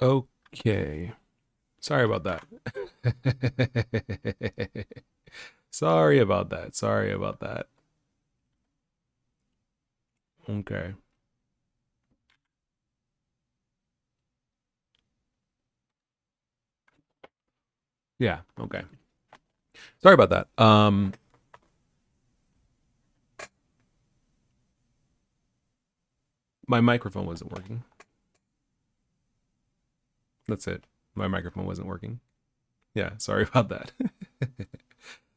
Okay. Sorry about that. Sorry about that. Sorry about that. Okay. Yeah, okay. Sorry about that. My microphone wasn't working. That's it. My microphone wasn't working. Yeah, sorry about that.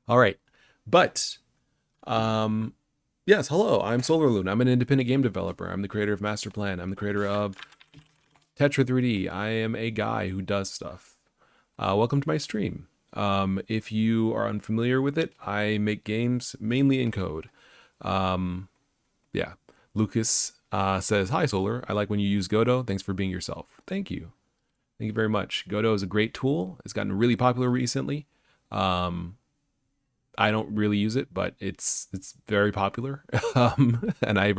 All right. But yes, hello. I'm SolarLoon. I'm an independent game developer. I'm the creator of Master Plan. I'm the creator of Tetra 3D. I am a guy who does stuff. Welcome to my stream. If you are unfamiliar with it, I make games mainly in code. Yeah. Lucas says, "Hi, Solar. I like when you use Godot. Thanks for being yourself." Thank you. Thank you very much. Godot is a great tool. It's gotten really popular recently. Um, I don't really use it, but it's very popular, and I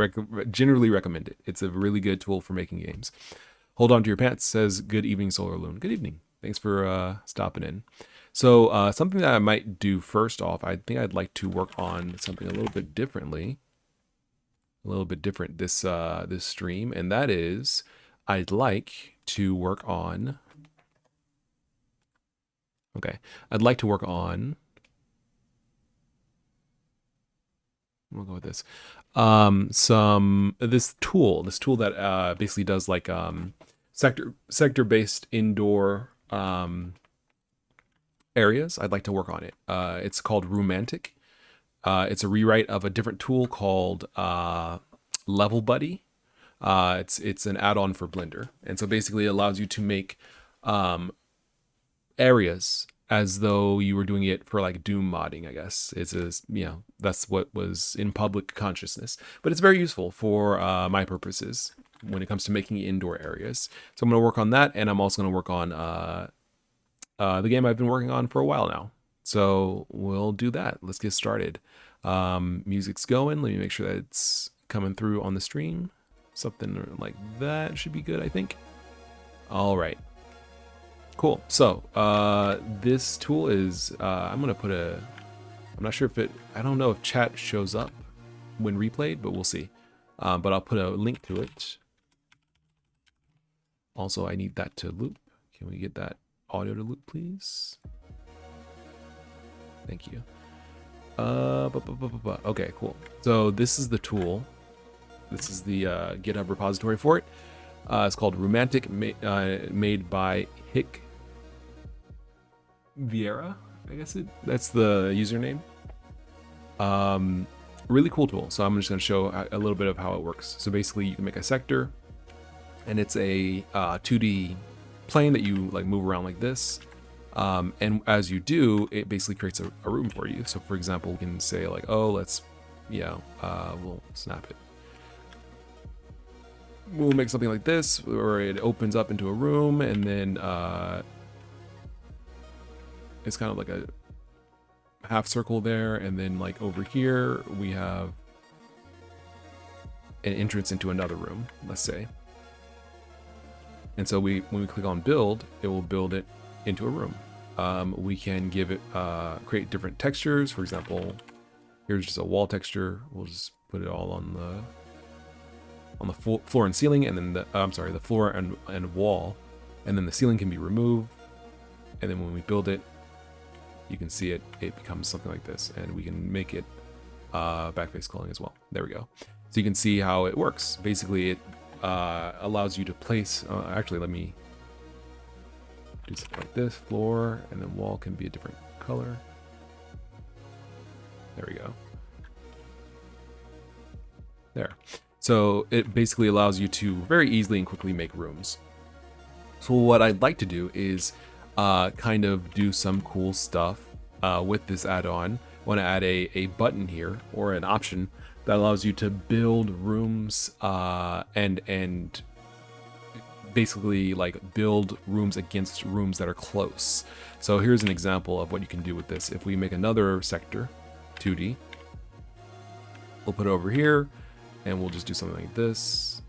generally recommend it. It's a really good tool for making games. Hold on to your pants says, "Good evening, Solar Loon." Good evening. Thanks for stopping in. So something that I might do first off, I think I'd like to work on something a little bit differently, a little bit different this stream, and that is I'd like to work on. Okay, I'd like to work on. We'll go with this. This tool that basically does like sector based indoor areas. I'd like to work on it. It's called Romantic. It's a rewrite of a different tool called Level Buddy. It's an add-on for Blender, and so basically it allows you to make areas as though you were doing it for like Doom modding, I guess. That's what was in public consciousness. But it's very useful for my purposes when it comes to making indoor areas. So I'm going to work on that, and I'm also going to work on the game I've been working on for a while now. So we'll do that. Let's get started. Music's going. Let me make sure that it's coming through on the stream. Something like that should be good, I think. All right. Cool. So this tool is, I'm going to put I'm not sure if I don't know if chat shows up when replayed, but we'll see. But I'll put a link to it. Also, I need that to loop. Can we get that audio to loop, please? Thank you. Okay, cool. So this is the tool. This is the GitHub repository for it. It's called Romantic, made by Hick Vieira, I guess that's the username. Really cool tool. So I'm just going to show a little bit of how it works. So basically, you can make a sector, and it's a 2D plane that you like move around like this. And as you do, it basically creates a room for you. So for example, we can say like, oh, let's, we'll snap it. We'll make something like this, where it opens up into a room, and then it's kind of like a half circle there, and then like over here we have an entrance into another room, let's say. And so when we click on build, it will build it into a room. We can give it create different textures. For example, here's just a wall texture. We'll just put it all on the floor and ceiling, and then the floor and wall, and then the ceiling can be removed. And then when we build it, you can see it becomes something like this, and we can make it backface scrolling as well. There we go. So you can see how it works. Basically, it allows you to place, actually, let me do something like this. Floor and then wall can be a different color. There we go. There. So it basically allows you to very easily and quickly make rooms. So what I'd like to do is kind of do some cool stuff with this add-on. I want to add a button here, or an option that allows you to build rooms and basically like build rooms against rooms that are close. So here's an example of what you can do with this. If we make another sector, 2D, we'll put it over here, and we'll just do something like this.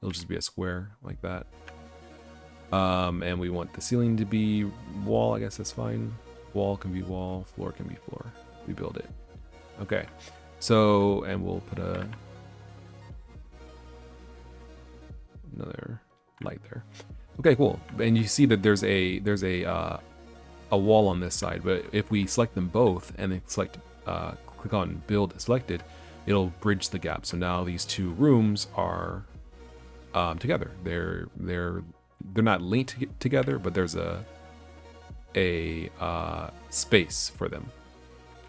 It'll just be a square like that. And we want the ceiling to be wall. I guess that's fine. Wall can be wall. Floor can be floor. We build it. Okay. So, and we'll put another light there. Okay, cool. And you see that there's a wall on this side, but if we select them both and then select click on build selected, it'll bridge the gap. So now these two rooms are together. They're not linked together, but there's a space for them.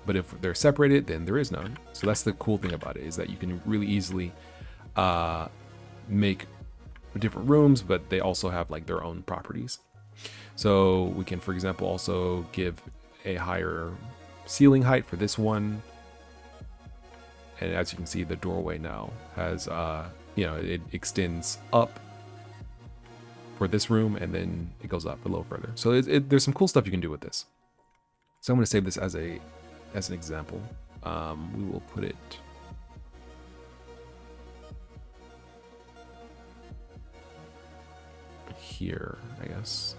But if they're separated, then there is none. So that's the cool thing about it, is that you can really easily make different rooms, but they also have like their own properties. So we can, for example, also give a higher ceiling height for this one. And as you can see, the doorway now has, it extends up for this room, and then it goes up a little further. So there's some cool stuff you can do with this. So I'm going to save this as an example. We will put it here, I guess.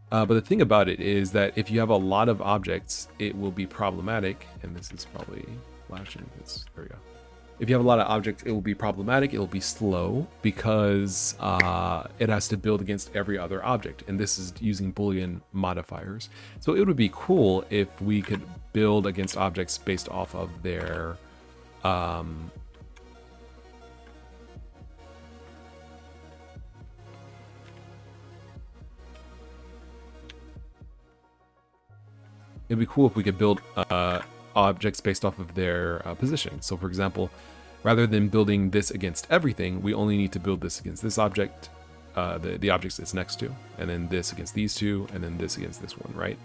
But the thing about it is that if you have a lot of objects, it will be problematic. And this is probably flashing. There we go. If you have a lot of objects, it will be problematic. It will be slow because it has to build against every other object. And this is using Boolean modifiers. So it would be cool if we could build against objects based off of their it'd be cool if we could build objects based off of their position. So for example, rather than building this against everything, we only need to build this against this object, the objects it's next to, and then this against these two, and then this against this one, right?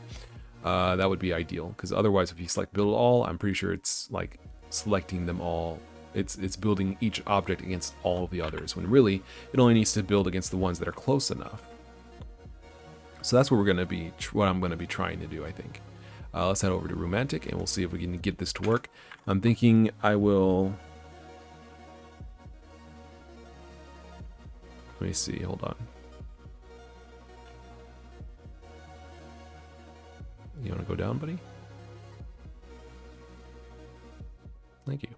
That would be ideal, because otherwise if you select build all, I'm pretty sure it's like selecting them all. It's building each object against all of the others, when really it only needs to build against the ones that are close enough. So that's what I'm going to be trying to do, I think. Let's head over to Romantic and we'll see if we can get this to work. I'm thinking I will... Let me see, hold on. You want to go down, buddy? Thank you.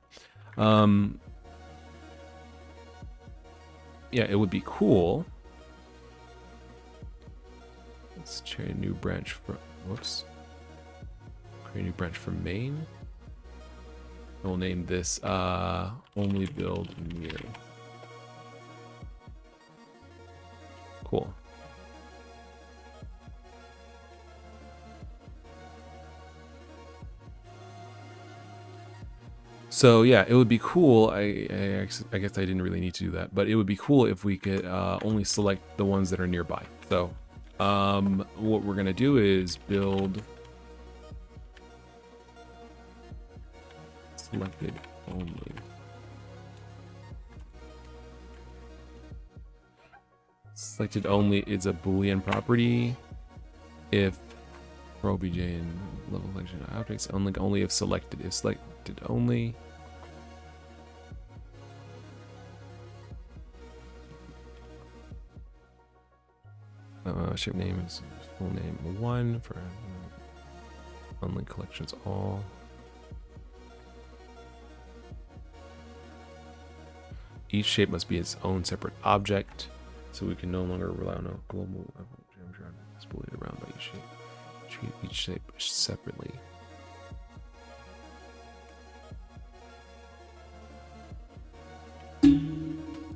Yeah, it would be cool. Let's create a new branch for... Whoops. Create a new branch for main. We'll name this only build near. Cool. So yeah, it would be cool. I guess I didn't really need to do that, but it would be cool if we could only select the ones that are nearby. So what we're gonna do is build selected only. Selected only is a Boolean property if for OBJ and level selection objects only if selected. If selected only. Shape name is full name 1 for unlinked collections all. Each shape must be its own separate object, so we can no longer rely on a global split around by each shape. Treat each shape separately.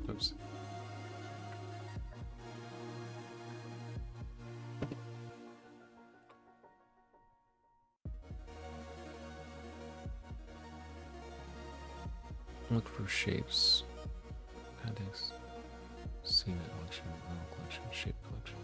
Oops. Look for shapes. Context. Scene collection. Collection. Shape collection.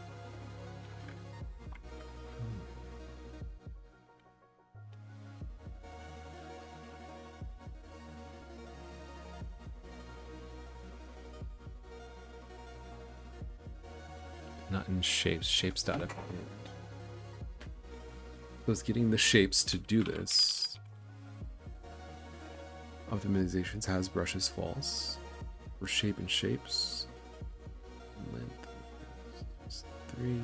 Not in shapes. Shapes data. So it's getting the shapes to do this. Optimizations has brushes false. For shape and shapes. Length is 3.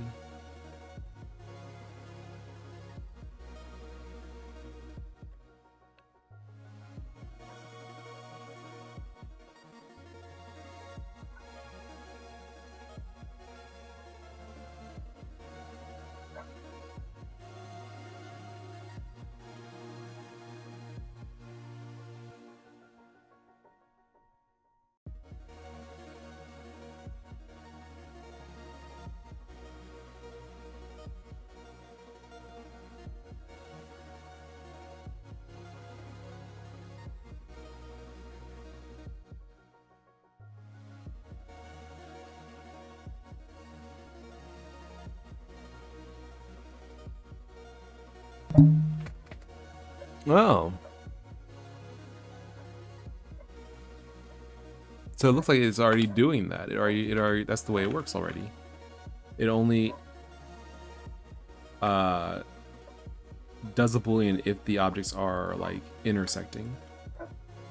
Oh. So it looks like it's already doing that. It already that's the way it works already. It only does a Boolean if the objects are like intersecting,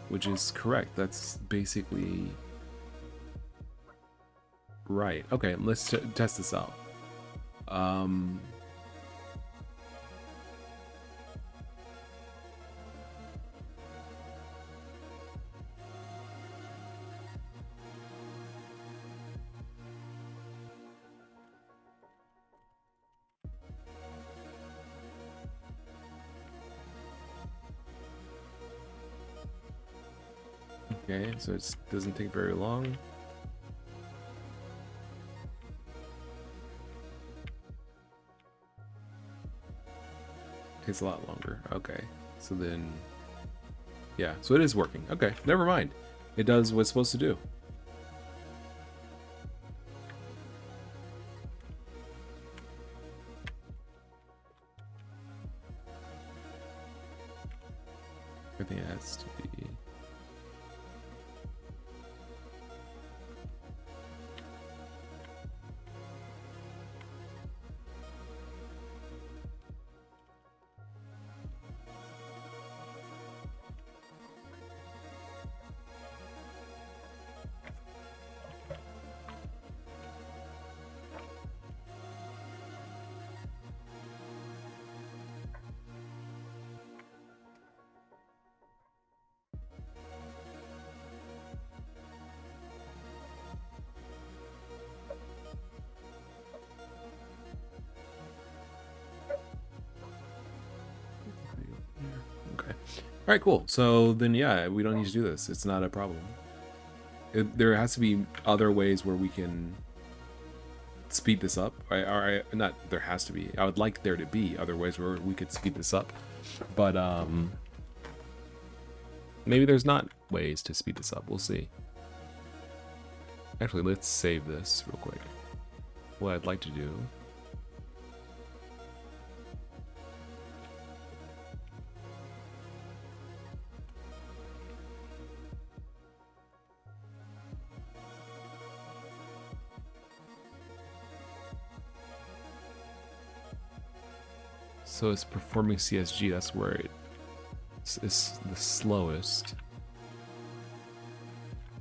which is correct. That's basically right. Okay, let's test this out. Okay, so it doesn't take very long. Takes a lot longer. Okay, so then, yeah, so it is working. Okay, never mind. It does what it's supposed to do. Everything has to be. All right, cool. So then, yeah, we don't need to do this. It's not a problem. There has to be other ways where we can speed this up. Not there has to be. I would like there to be other ways where we could speed this up. But maybe there's not ways to speed this up. We'll see. Actually, let's save this real quick. What I'd like to do. So it's performing CSG, that's where it's the slowest.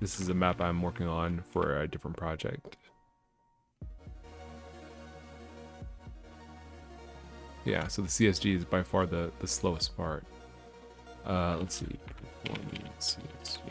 This is a map I'm working on for a different project. Yeah, so the CSG is by far the slowest part. Let's see, performing CSG.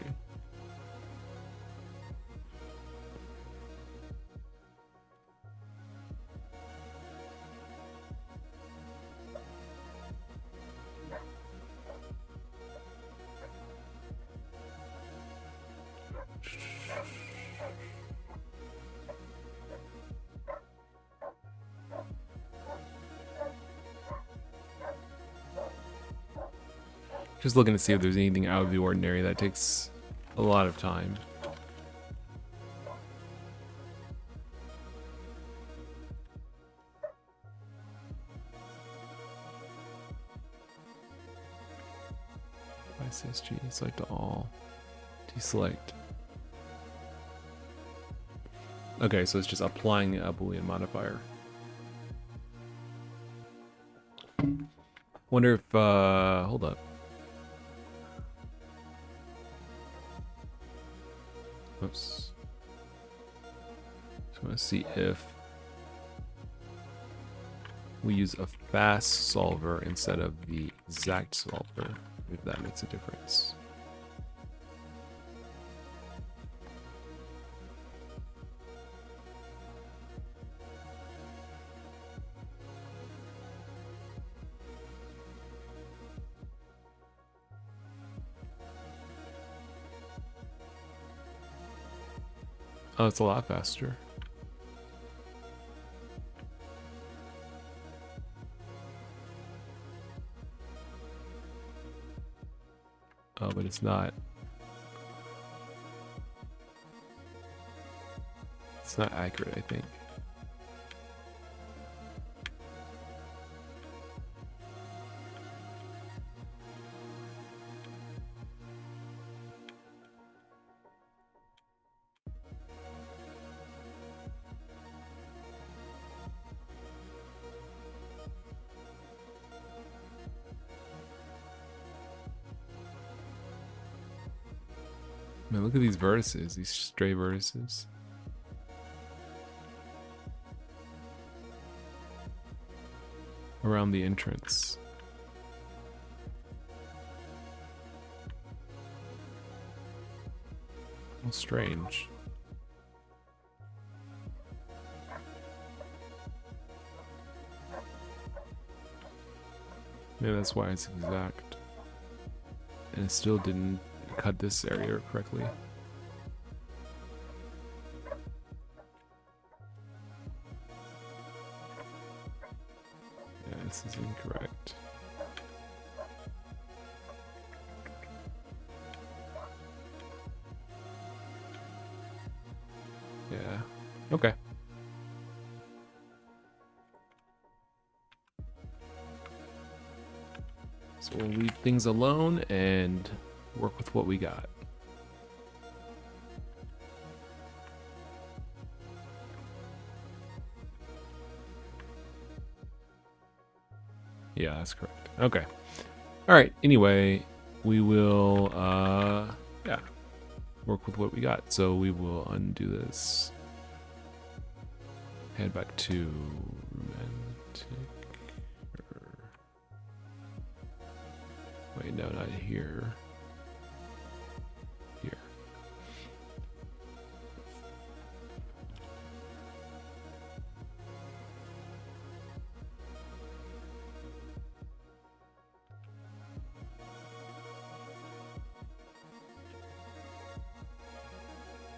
Just looking to see if there's anything out of the ordinary. That takes a lot of time. CSG, select all, deselect. Okay, so it's just applying a Boolean modifier. Wonder if, hold up. Oops. Just want to see if we use a fast solver instead of the exact solver, if that makes a difference. Oh, it's a lot faster. Oh, but it's not. It's not accurate, I think. Man, look at these vertices, these stray vertices. Around the entrance. Well, strange. Maybe that's why it's exact. And it still didn't cut this area correctly. Yeah, this is incorrect. Yeah. Okay. So we'll leave things alone and work with what we got. Yeah, that's correct. Okay. All right. Anyway, we will, yeah, work with what we got. So we will undo this. Head back to romantic. Wait, no, not here. Here.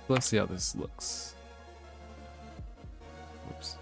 Let's see how this looks. Oops.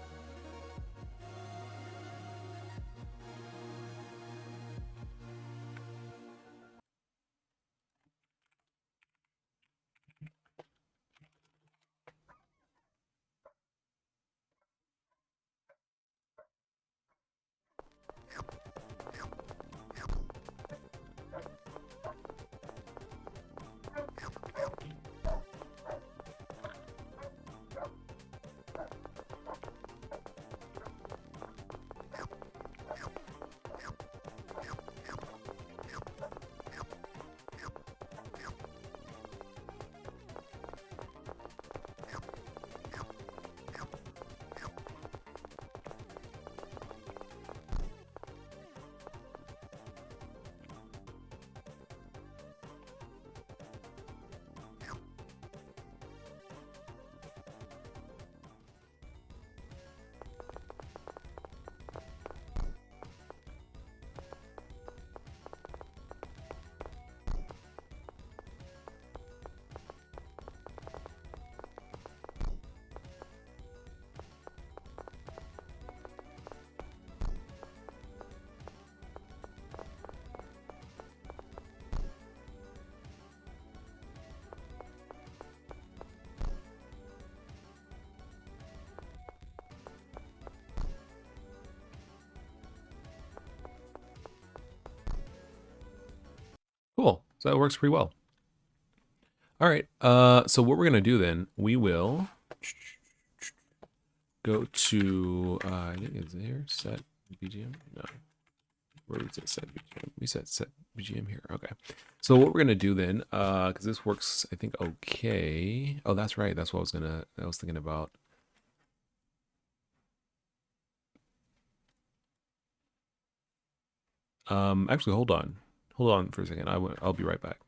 Cool. So that works pretty well. All right. So what we're gonna do then? We will go to. I think it's here. Set BGM. No. Where we set BGM? We set BGM here. Okay. So what we're gonna do then, because this works, I think, okay. Oh, that's right. That's what I was thinking about. Actually, hold on for a second. I'll be right back.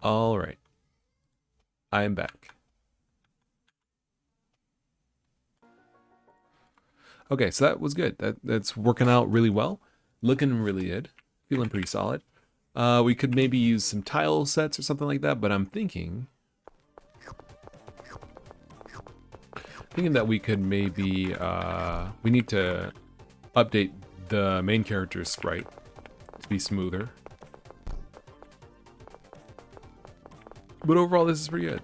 All right. I am back. Okay, so that was good. That's working out really well. Looking really good. Feeling pretty solid. We could maybe use some tile sets or something like that, but I'm thinking that we could maybe we need to update the main character's sprite to be smoother. But overall, this is pretty good.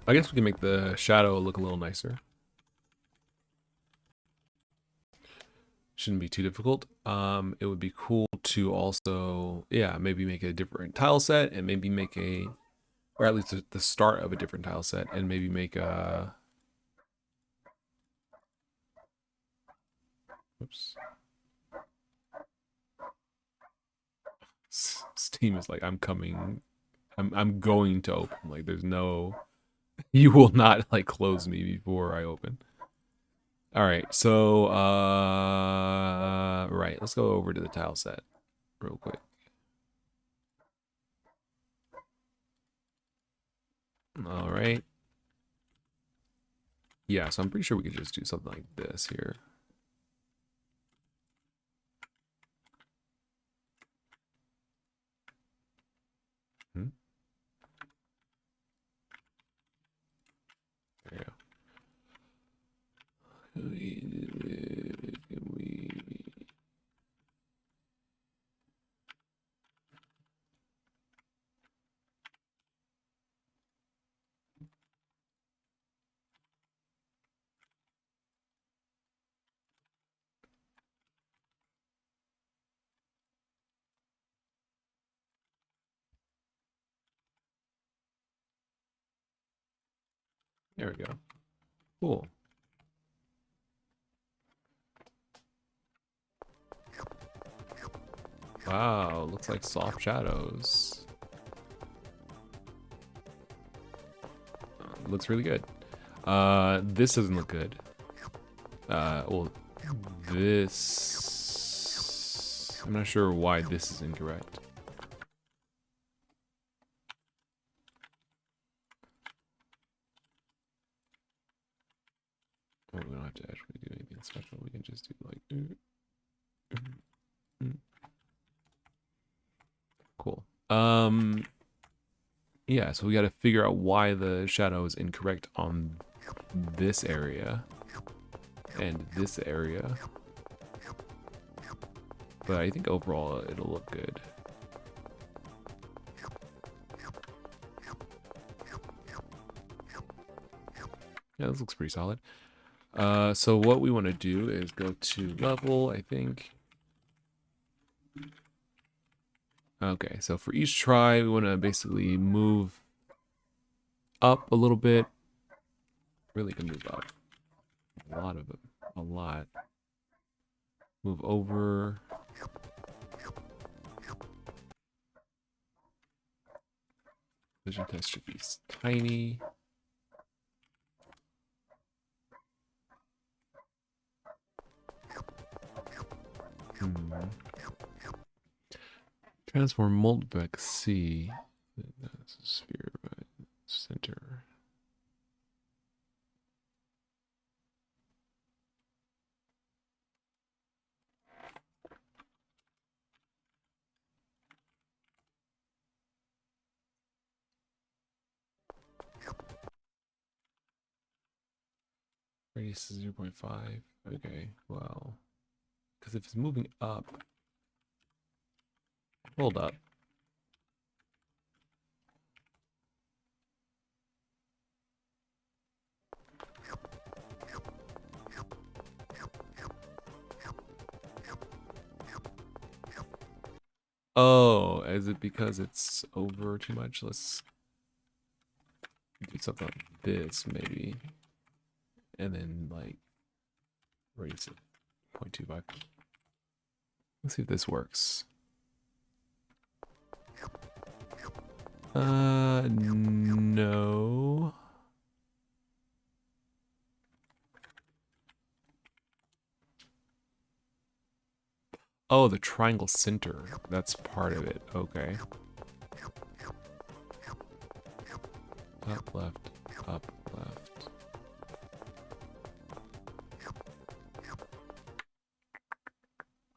I guess we can make the shadow look a little nicer. Shouldn't be too difficult. It would be cool to also, yeah, maybe make a different tile set and maybe make a, or at least the start of a different tile set and maybe make a, oops. Steam is like, I'm coming, I'm going to open. Like, there's no, you will not like close me before I open. All right, so right, let's go over to the tile set real quick. All right. Yeah, so I'm pretty sure we could just do something like this here. Hmm? There you go. There we go. Cool. Wow, looks like soft shadows. Looks really good. This doesn't look good. Well, this... I'm not sure why this is incorrect. Oh, we don't have to actually do anything special. We can just do like. Cool. Yeah, so we got to figure out why the shadow is incorrect on this area and this area. But I think overall it'll look good. Yeah, this looks pretty solid. So what we want to do is go to level, I think. Okay, so for each try, we want to basically move up a little bit. Really can move up. A lot of it. A lot. Move over. Vision test should be tiny. Transform Moltbeck C. That's a sphere right center. Radius is 0.5. Okay, well, because if it's moving up, hold up. Oh, is it because it's over too much? Let's do something like this, maybe. And then, like, raise it 0.25. Let's see if this works. No. Oh, the triangle center. That's part of it. Okay. Up, left, up, left.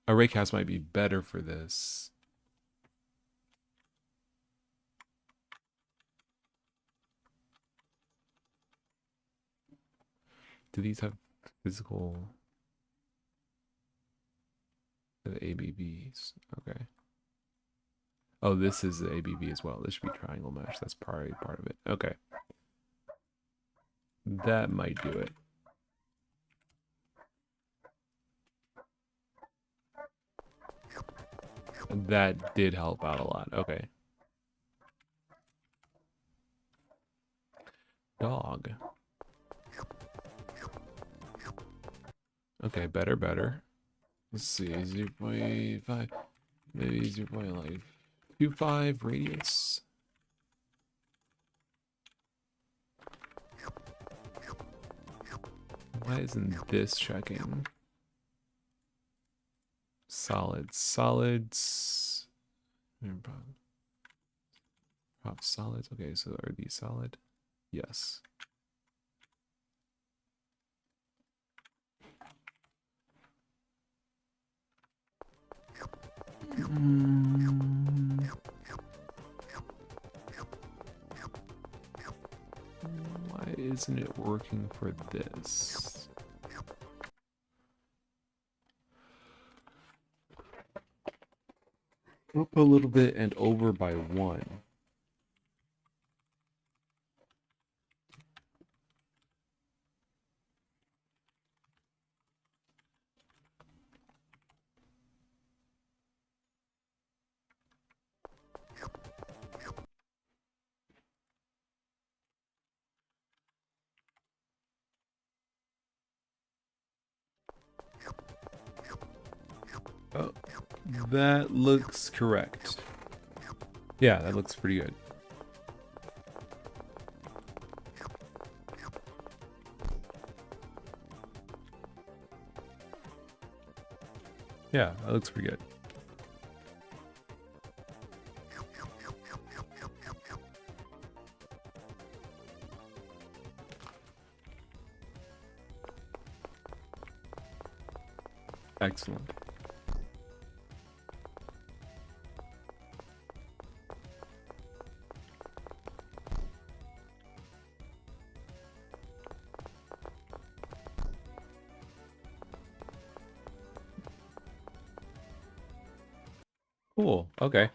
A raycast might be better for this. Do these have physical... The ABBs? Okay. Oh, this is the ABB as well. This should be triangle mesh. That's probably part of it. Okay. That might do it. That did help out a lot. Okay. Dog. Okay, better. Let's see, 0.5, maybe 0.25 radius. Why isn't this checking? Solids. Prop solids. Okay, so are these solid? Yes. Why isn't it working for this? Up a little bit and over by 1. Oh, that looks correct. Yeah, that looks pretty good. Yeah, that looks pretty good. Excellent. Cool. Okay.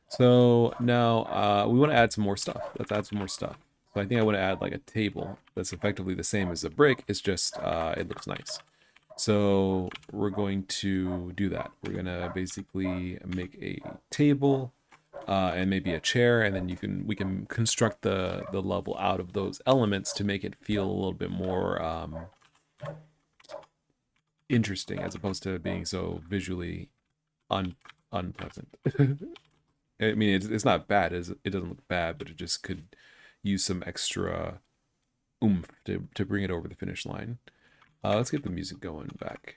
So now we want to add some more stuff. Let's add some more stuff. So I think I want to add like a table that's effectively the same as a brick. It's just it looks nice. So we're going to do that. We're gonna basically make a table and maybe a chair, and then we can construct the level out of those elements to make it feel a little bit more interesting as opposed to being so visually unpleasant. I mean, it's not bad. It doesn't look bad, but it just could use some extra oomph to bring it over the finish line. Let's get the music going back.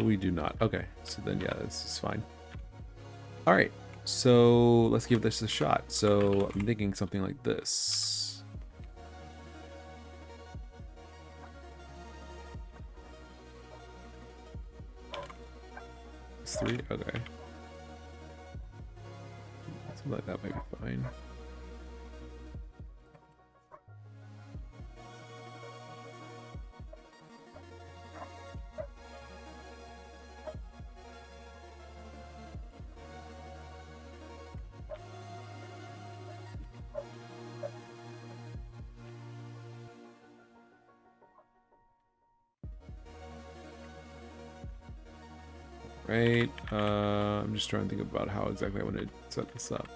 We do not. Okay, so then yeah, this is fine. All right, so let's give this a shot. So I'm thinking something like this. It's 3, okay. Something like that might be fine. Right, I'm just trying to think about how exactly I want to set this up.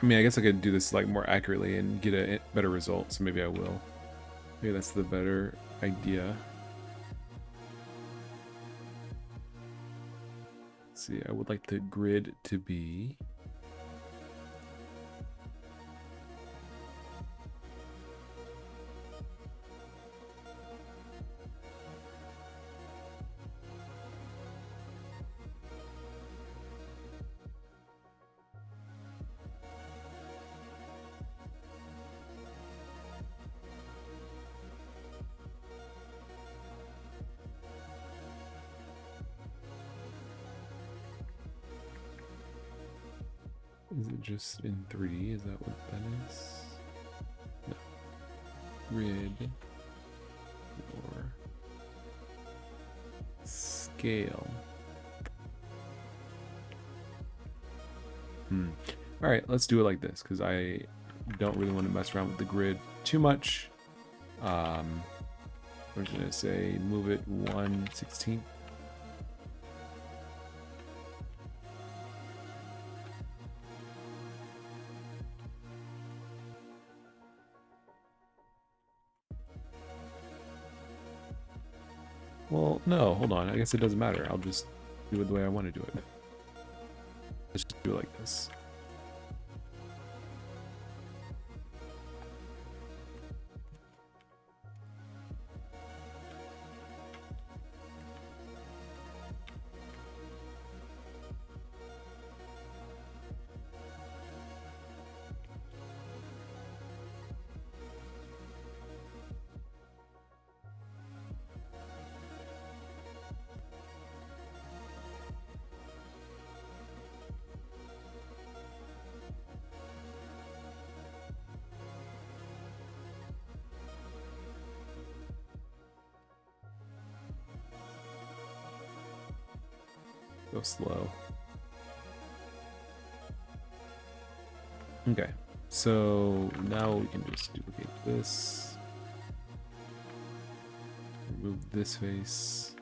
I mean, I guess I could do this like more accurately and get a better result, so maybe I will. Maybe that's the better idea. Let's see, I would like the grid to be... Is it just in 3D? Is that what that is? No. Grid or scale. All right, let's do it like this because I don't really want to mess around with the grid too much. I'm just gonna say move it 1/16. Well, no, hold on. I guess it doesn't matter. I'll just do it the way I want to do it. Let's just do it like this. Go slow. Okay, so now we can just duplicate this. Remove this face.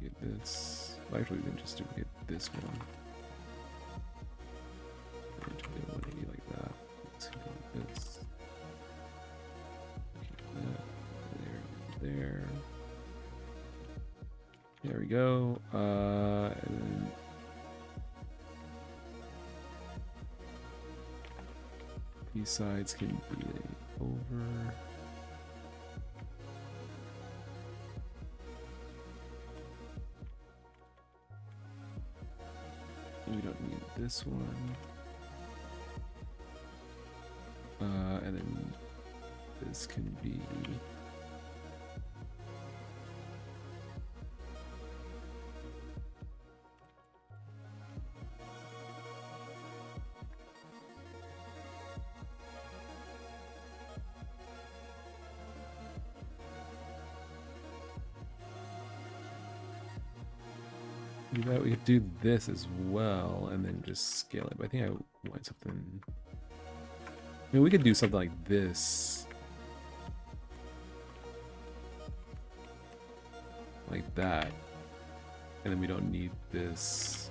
Get this. Well, actually, we can just duplicate this one. And do 180 like that. Let's go like this. Keep that there. There we go. And then these sides can be over. We don't need this one. And then this can be. That we could do this as well and then just scale it, but I think I want something. I mean, we could do something like this, like that, and then we don't need this.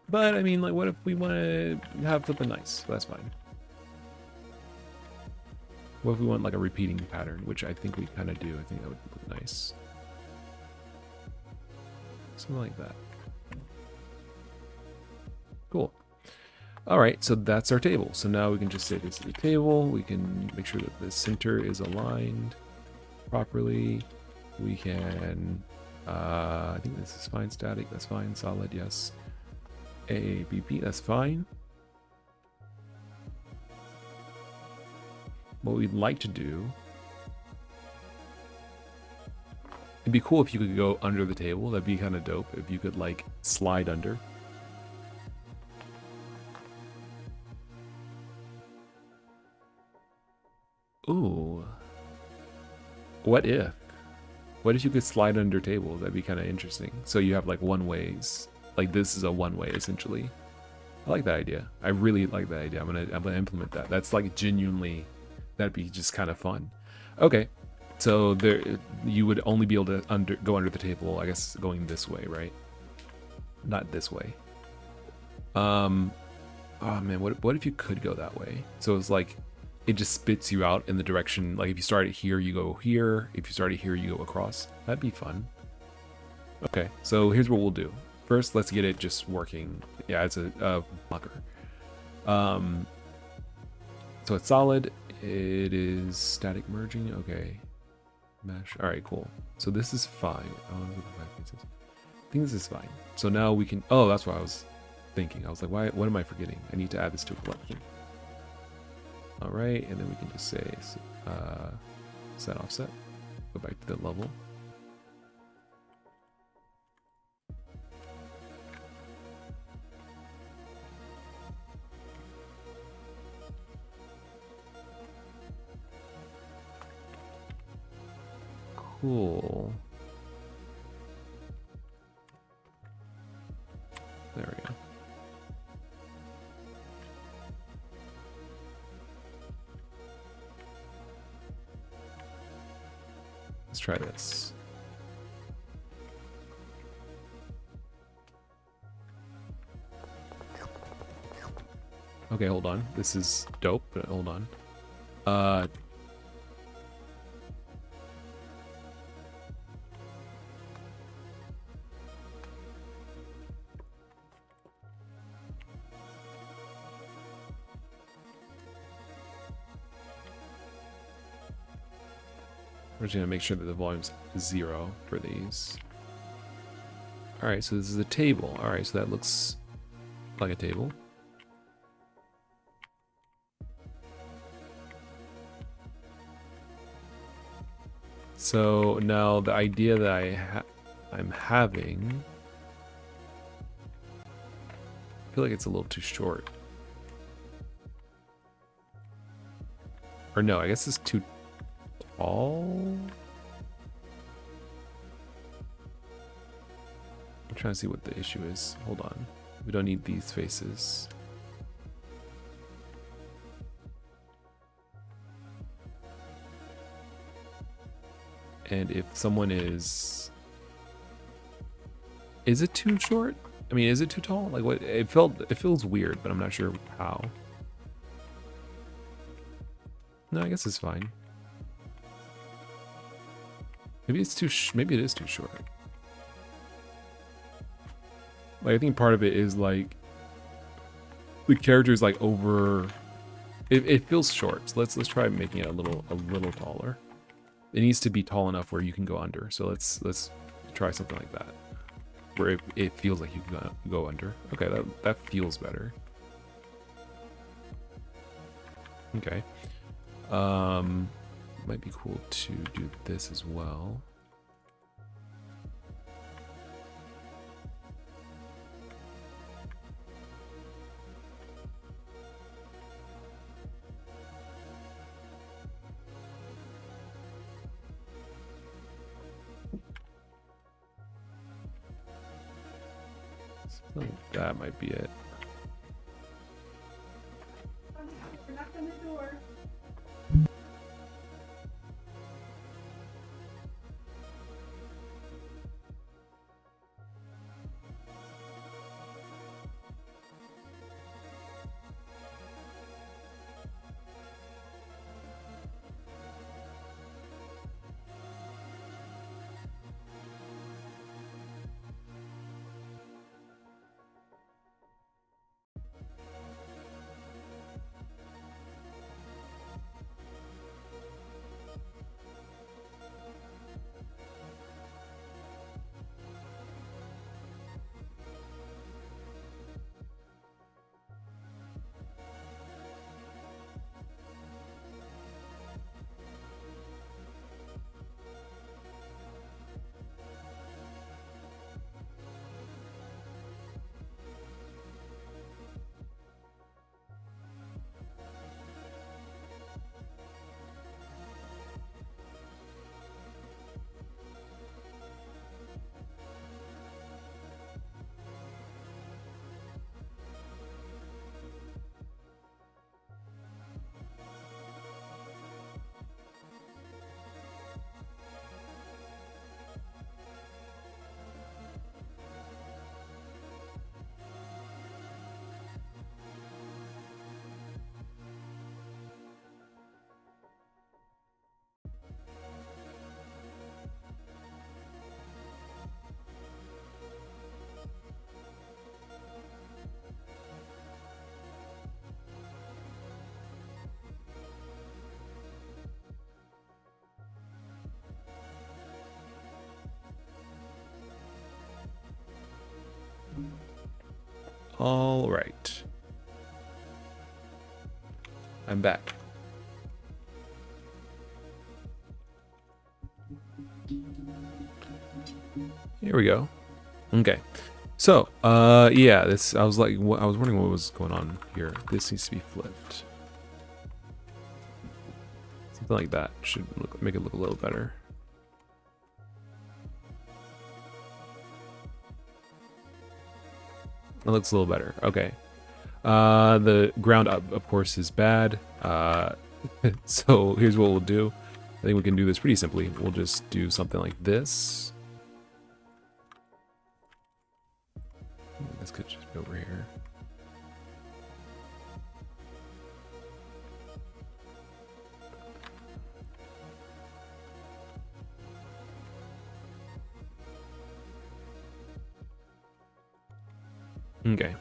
But I mean, like, what if we want to have something nice? That's fine. What if we want like a repeating pattern, which I think we kind of do. I think that would look nice. Something like that. Cool. All right, so that's our table. So now we can just say this is a table. We can make sure that the center is aligned properly. We can, I think this is fine. Static, that's fine. Solid, yes. AABP, that's fine. What we'd like to do, it'd be cool if you could go under the table. That'd be kind of dope if you could like slide under. Ooh. What if? What if you could slide under tables? That'd be kind of interesting. So you have like one ways. Like this is a one way essentially. I like that idea. I really like that idea. I'm gonna implement that. That's like genuinely, that'd be just kind of fun. Okay. So there, you would only be able to go under the table, I guess, going this way, right? Not this way. Oh man, what if you could go that way? So it's like, it just spits you out in the direction, like if you started here, you go here. If you started here, you go across. That'd be fun. Okay, so here's what we'll do. First, let's get it just working. Yeah, it's a blocker. So it's solid. It is static merging. Okay. Mesh. All right, cool. So this is fine. I think this is fine. So now we can. Oh, that's what I was thinking. I was like, why? What am I forgetting? I need to add this to a collection. All right, and then we can just say set offset. Go back to the level. Cool. There we go. Let's try this. Okay, hold on. This is dope, but hold on. We're just gonna make sure that the volume's 0 for these. Alright, so this is a table. Alright, so that looks like a table. So now the idea that I'm having, I feel like it's a little too short. Or no, I guess it's too tall. I'm trying to see what the issue is. Hold on. We don't need these faces. And if someone is it too short? I mean, is it too tall? Like what? It feels weird, but I'm not sure how. No, I guess it's fine. Maybe it's too. Maybe it is too short. Like I think part of it is like the character is like over. It feels short. So let's try making it a little taller. It needs to be tall enough where you can go under. So let's try something like that, where it feels like you can go under. Okay, that feels better. Okay. Might be cool to do this as well. So that might be it. Knock on the door. All right. I'm back. Here we go. Okay. So, yeah, this I was wondering what was going on here. This needs to be flipped. Something like that should make it look a little better. That looks a little better. Okay. The ground up, of course, is bad. So here's what we'll do. I think we can do this pretty simply. We'll just do something like this. This could just be over here. Okay.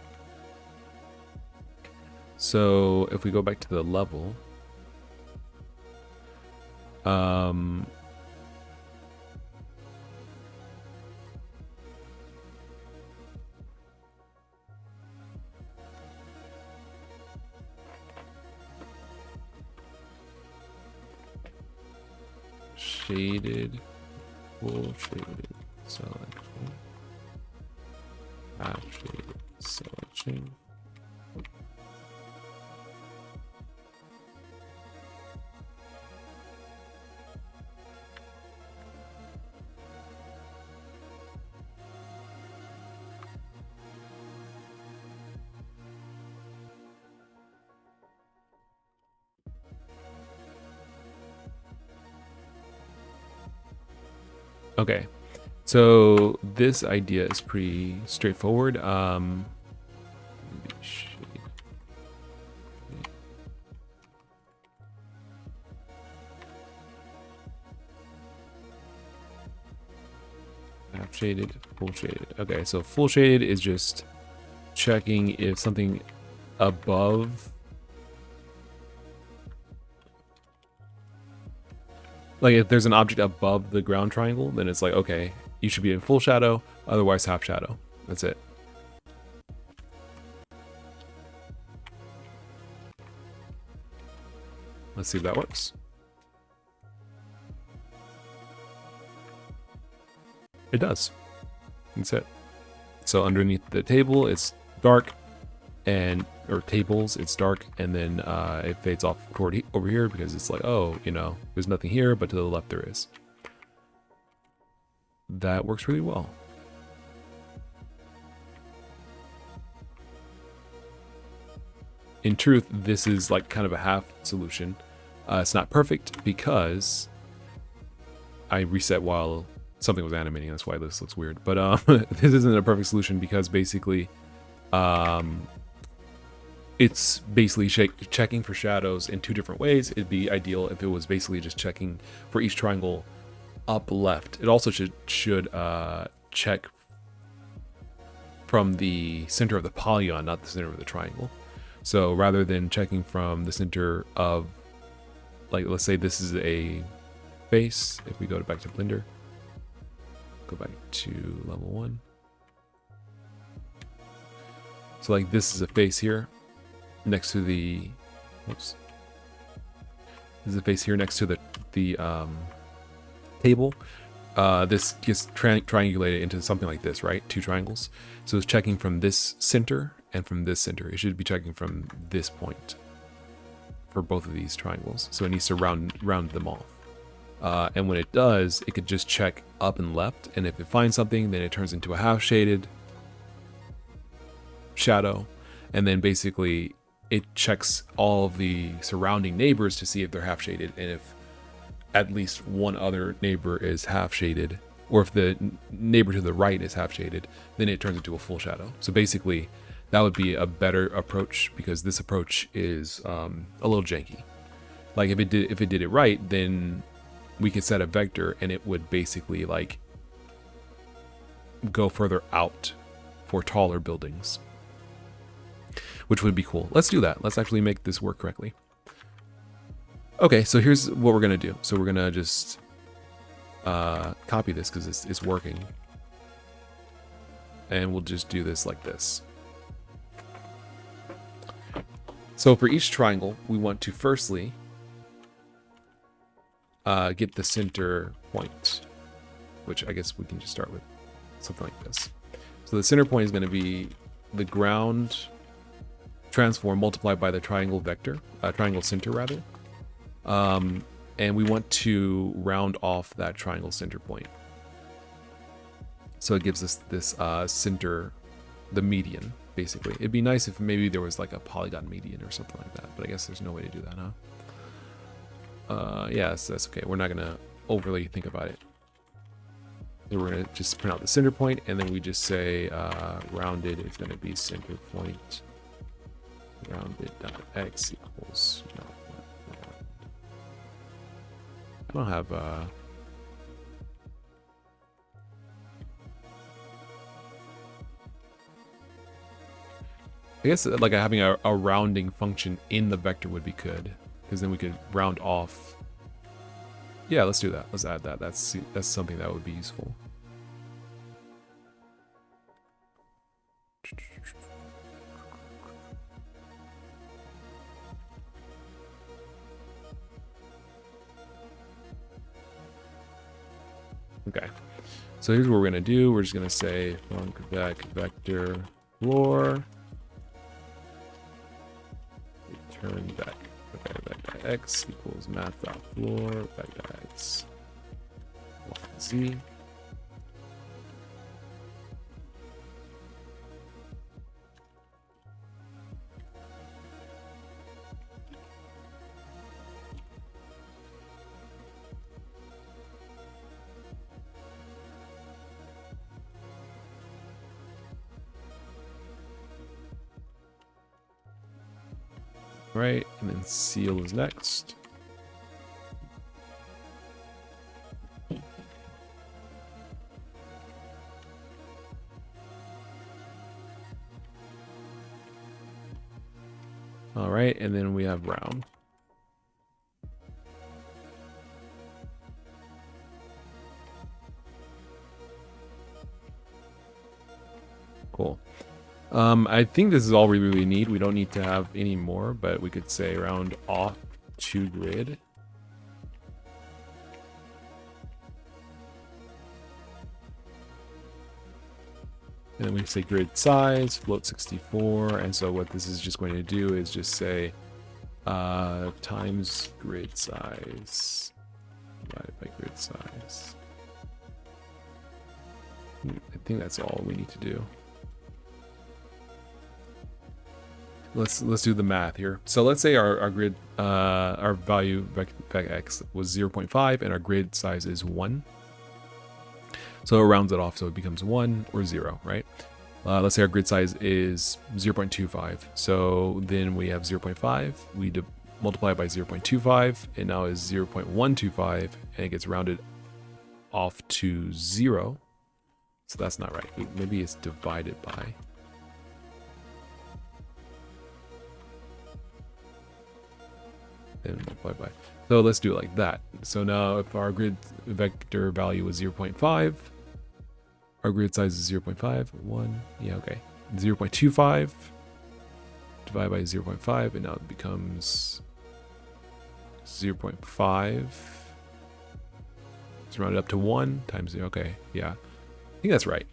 So if we go back to the level, shaded, full shaded selection, half shaded selection. Okay, so this idea is pretty straightforward. Half shaded, full shaded. Okay, so full shaded is just checking if something above, like if there's an object above the ground triangle, then it's like, okay, you should be in full shadow, otherwise half shadow. That's it. Let's see if that works. It does. That's it. So underneath the table, it's dark, or tables, it's dark, and then it fades off toward over here because it's like, oh, you know, there's nothing here, but to the left there is. That works really well. In truth, this is like kind of a half solution. It's not perfect because I reset while something was animating. That's why this looks weird. But this isn't a perfect solution because basically it's basically checking for shadows in two different ways. It'd be ideal if it was basically just checking for each triangle up left. It also should check from the center of the polygon, not the center of the triangle. So rather than checking from the center of, like, let's say this is a face. If we go back to Blender, go back to level 1. So like this is a face here next to the, whoops. This is a face here next to the table. This gets triangulated into something like this, right? Two triangles. So it's checking from this center and from this center. It should be checking from this point for both of these triangles. So it needs to round them off. And when it does, it could just check up and left. And if it finds something, then it turns into a half shaded shadow. And then basically it checks all of the surrounding neighbors to see if they're half shaded. And if at least one other neighbor is half shaded, or if the neighbor to the right is half shaded, then it turns into a full shadow. So basically that would be a better approach, because this approach is a little janky. Like if it did it right, then we could set a vector and it would basically like go further out for taller buildings, which would be cool. Let's do that. Let's actually make this work correctly. Okay, so here's what we're gonna do. So we're gonna just copy this because it's working, and we'll just do this like this. So for each triangle, we want to firstly get the center point, which I guess we can just start with something like this. So the center point is going to be the ground transform multiplied by the triangle vector, triangle center rather. And we want to round off that triangle center point. So it gives us this center, the median. basically. It'd be nice if maybe there was like a polygon median or something like that, but I guess there's no way to do that, huh? Yes, that's okay. We're not gonna overly think about it. So we're gonna just print out the center point, and then we just say rounded is gonna be center point rounded.x equals no, I don't have I guess like having a rounding function in the vector would be good, because then we could round off. Yeah, let's do that. Let's add that. That's something that would be useful. Okay, so here's what we're gonna do. We're just gonna say func vector floor return vec. Okay, vec.x equals math.floor vec.x z. Right, and then seal is next. All right, and then we have round. Cool. I think this is all we really need. We don't need to have any more, but we could say round off to grid. And then we say grid size, float 64. And so what this is just going to do is just say times grid size divided by grid size. I think that's all we need to do. Let's do the math here. So let's say our grid, our value vec x was 0.5 and our grid size is 1. So it rounds it off, so it becomes 1 or 0, right? Let's say our grid size is 0.25. So then we have 0.5. We multiply it by 0.25. It now is 0.125, and it gets rounded off to 0. So that's not right. Maybe it's divided by. And multiply by. So let's do it like that. So now if our grid vector value is 0.5, our grid size is 0.5, 1, yeah, okay. 0.25 divided by 0.5, and now it becomes 0.5. It's rounded up to 1 times 0, okay, yeah. I think that's right.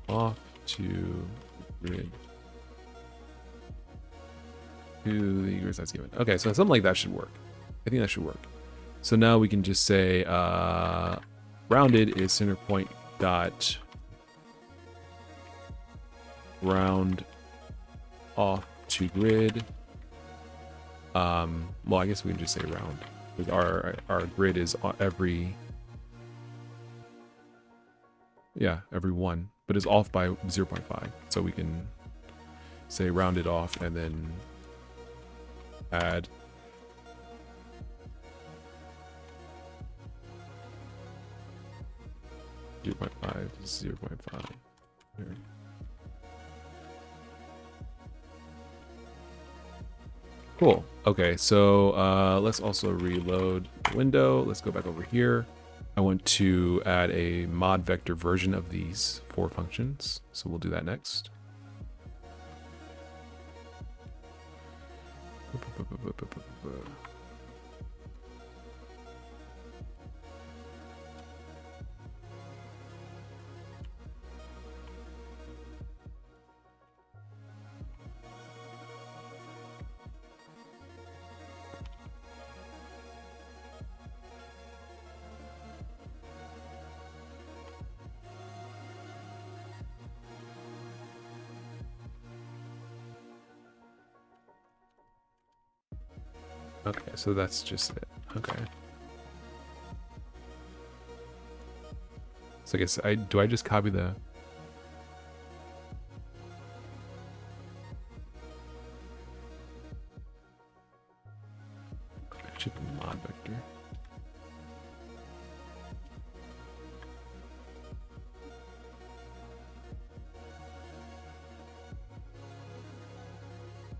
Off to grid to the grid size given. Okay, so something like that should work. I think that should work. So now we can just say rounded is center point dot round off to grid. Well, I guess we can just say round, because our grid is every one, but it's off by 0.5. So we can say round it off and then add 0.5 to 0.5 here. Cool. Okay, so let's also reload the window. Let's go back over here. I want to add a mod vector version of these 4 functions, so we'll do that next. Okay, so that's just it. Okay. So I guess do I just copy the... Chip and mod vector.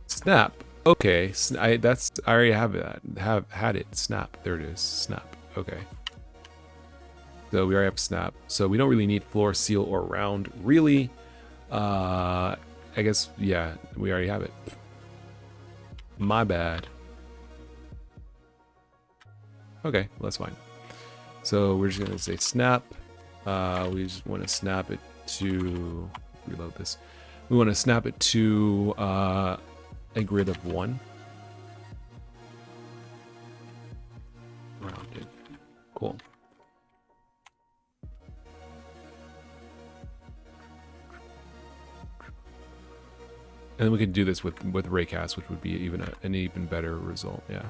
Snap. Okay, I already have that. Had it. Snap. There it is. Snap. Okay. So we already have snap. So we don't really need floor, seal, or round. Really. I guess, yeah, we already have it. My bad. Okay, well, that's fine. So we're just gonna say snap. We just want to snap it to reload this. We want to snap it to a grid of 1. Rounded. Cool. And then we could do this with raycast, which would be even an even better result. Yeah.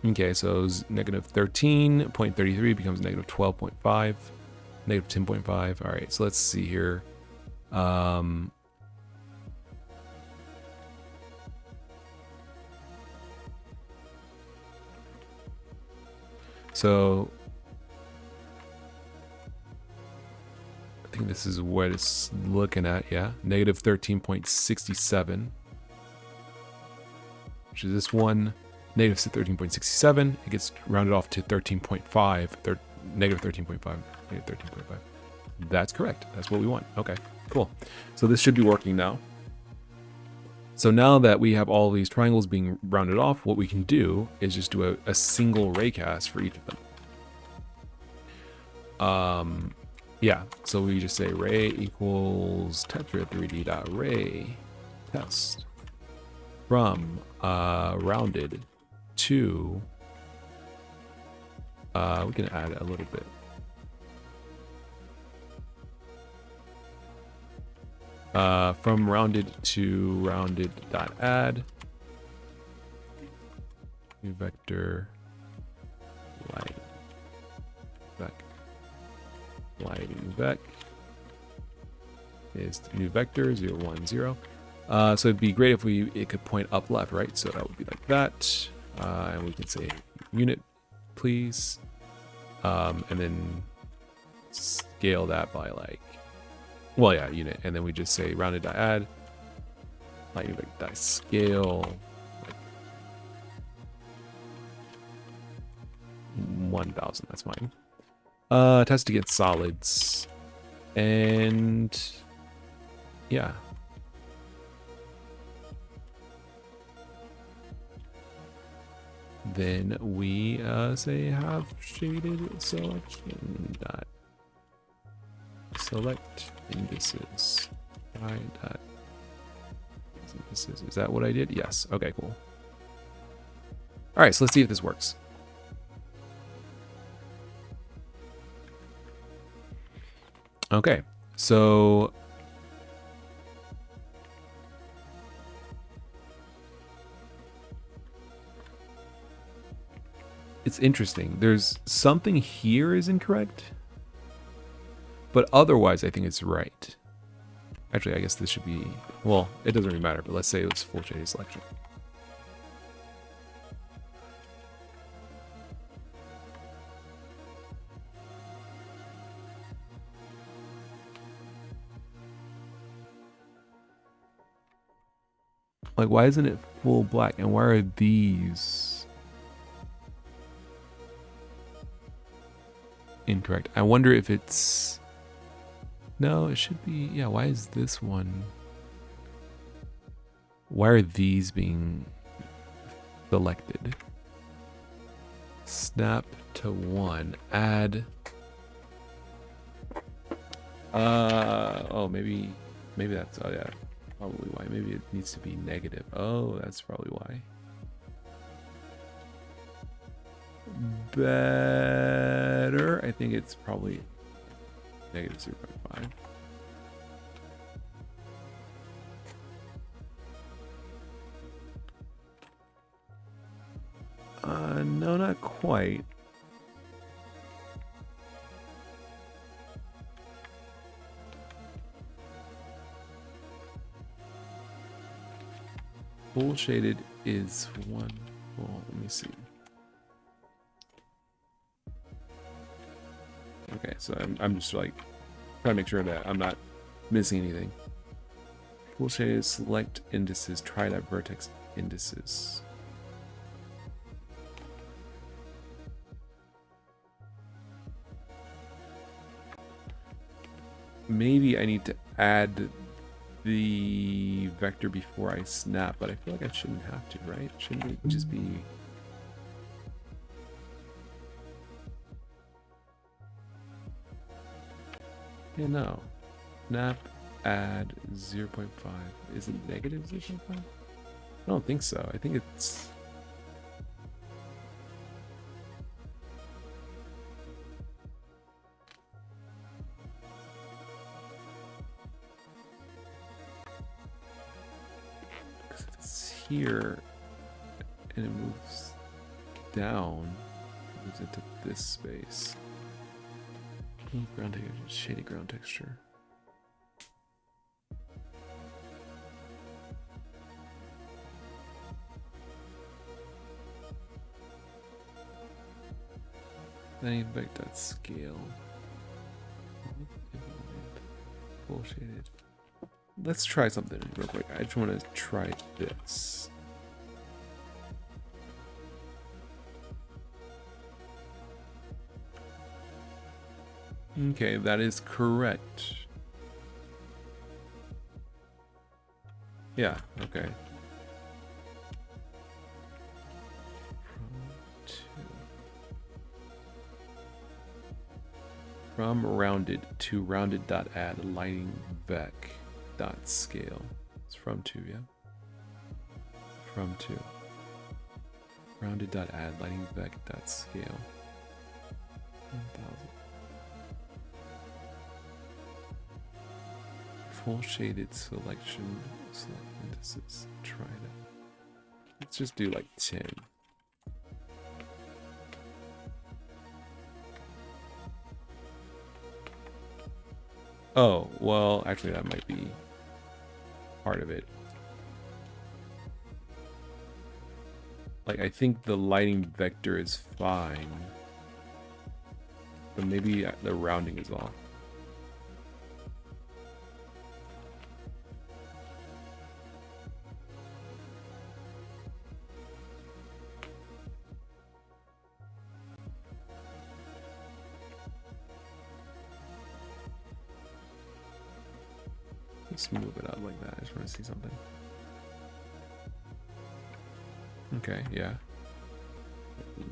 Okay, so negative 13.33 becomes negative 12.5, negative 10.5. All right, so let's see here. So I think this is what it's looking at. Yeah, negative 13.67, which is this one. Negative 13.67. It gets rounded off to 13.5. Negative 13.5. Negative 13.5. That's correct. That's what we want. Okay, cool. So this should be working now. So now that we have all these triangles being rounded off, what we can do is just do a single raycast for each of them. Yeah, so we just say ray equals tetra3d.ray test from rounded to, we can add a little bit. From rounded to rounded dot add new vector light vec lighting vec is the new vector 0 1 0. So it'd be great if it could point up left, right? So that would be like that. And we can say unit, please. And then scale that by like, well, yeah, unit. And then we just say rounded.add, like scale, like 1000. That's fine. Test against solids. And yeah. Then we say have shaded selection dot select indices dot indices. Is that what I did? Yes. Okay, cool. All right, so let's see if this works. Okay, so it's interesting. There's something here is incorrect, but otherwise I think it's right. Actually, I guess this should be, well, it doesn't really matter, but let's say it's full shaded selection. Like, why isn't it full black? And why are these incorrect? I wonder if it's, no, it should be, yeah, why is this one, why are these being selected? Snap to 1, add, oh, maybe that's, oh yeah, probably why. Maybe it needs to be negative. Oh, that's probably why. better. I think it's probably negative 0.5. No, not quite. Full shaded is one. Well, let me see. Okay, so I'm just like trying to make sure that I'm not missing anything. Full shaded, select indices, try that vertex indices. Maybe I need to add the vector before I snap, but I feel like I shouldn't have to, right? Shouldn't it just be... Yeah, no. Snap, add 0.5. Is it negative 0.5? I don't think so. I think it's... Because if it's here and it moves down, it moves into this space. Ground texture, shady ground texture. Then back that scale. Full shaded. Let's try something real quick. I just want to try this. Okay, that is correct. Yeah, okay. From rounded to rounded.add lighting vec dot scale. It's from 2, yeah? From 2. Rounded.add lighting vec dot scale. 1000. Full shaded selection, select indices, try that. Let's just do like 10. Oh, well, actually that might be part of it. Like, I think the lighting vector is fine, but maybe the rounding is off. Let's move it up like that. I just want to see something. Okay, yeah.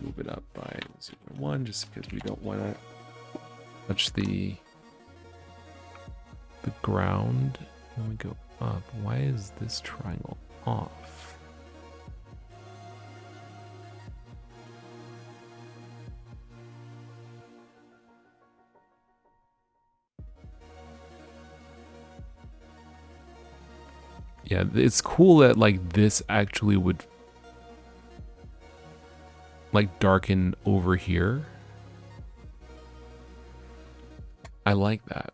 Move it up by 0.1 just because we don't want to touch the ground. When we go up, why is this triangle off? Yeah, it's cool that like this actually would like darken over here. I like that.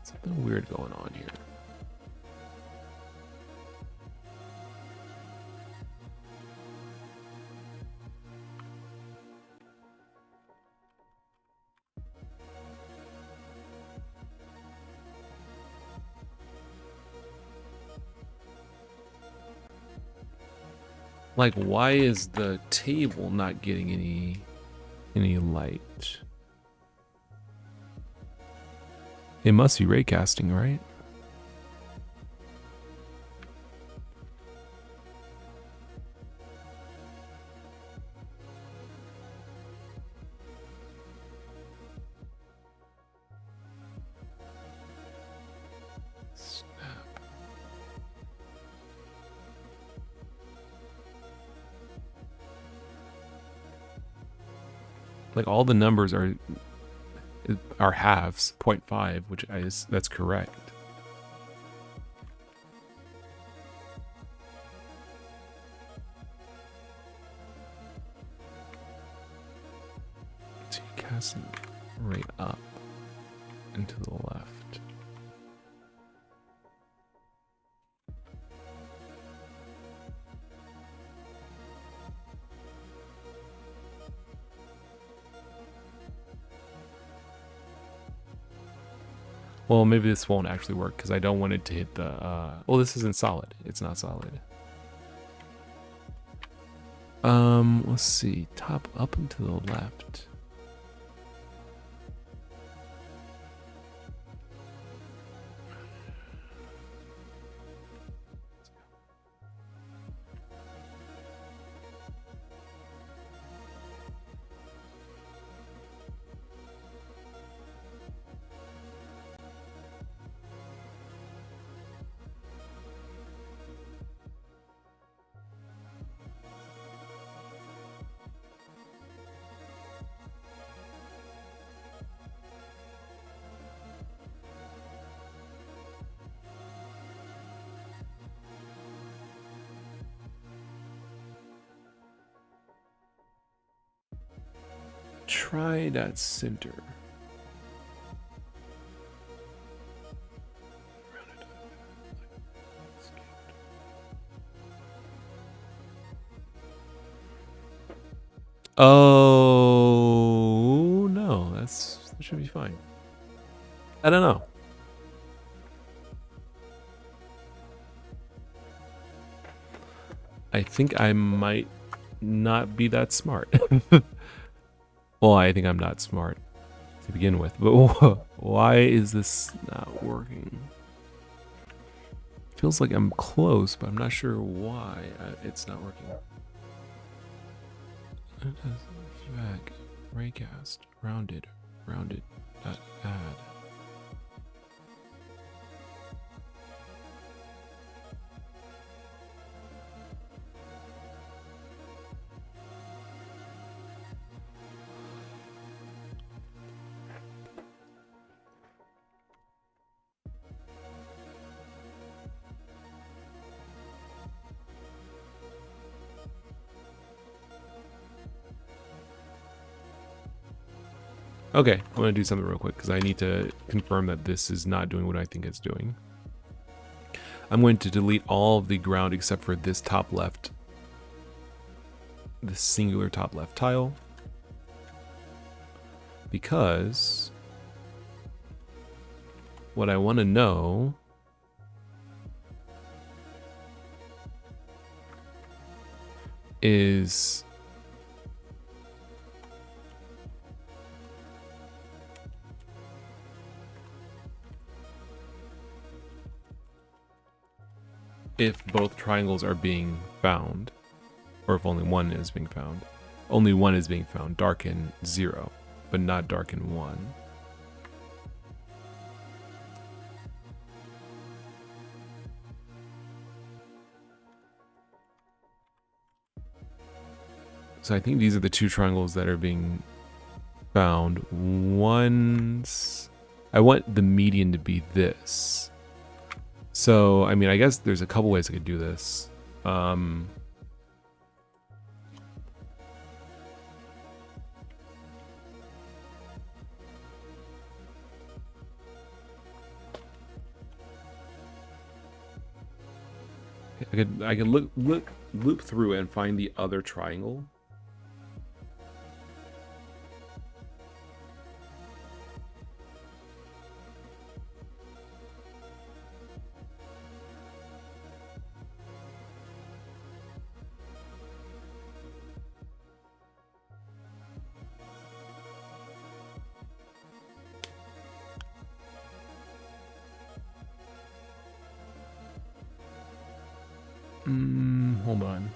Something weird going on here. Like, why is the table not getting any light? It must be raycasting, right? Like all the numbers are halves, 0.5, which is that's correct. So you cast it right up and to the left. Well, maybe this won't actually work because I don't want it to hit the, well, this isn't solid. It's not solid. Let's see. Top up and to the left. Try that center. Oh no, that should be fine. I don't know. I think I might not be that smart. Well, I think I'm not smart to begin with, but why is this not working? Feels like I'm close, but I'm not sure why it's not working. Feedback, raycast, rounded, dot add. Okay, I'm going to do something real quick because I need to confirm that this is not doing what I think it's doing. I'm going to delete all of the ground except for this top left, this singular top left tile, because what I want to know is if both triangles are being found, or if only one is being found. Only one is being found, darken 0, but not darken 1. So I think these are the two triangles that are being found. I want the median to be this. So, I mean, I guess there's a couple ways I could do this. I could loop through and find the other triangle. Hold on.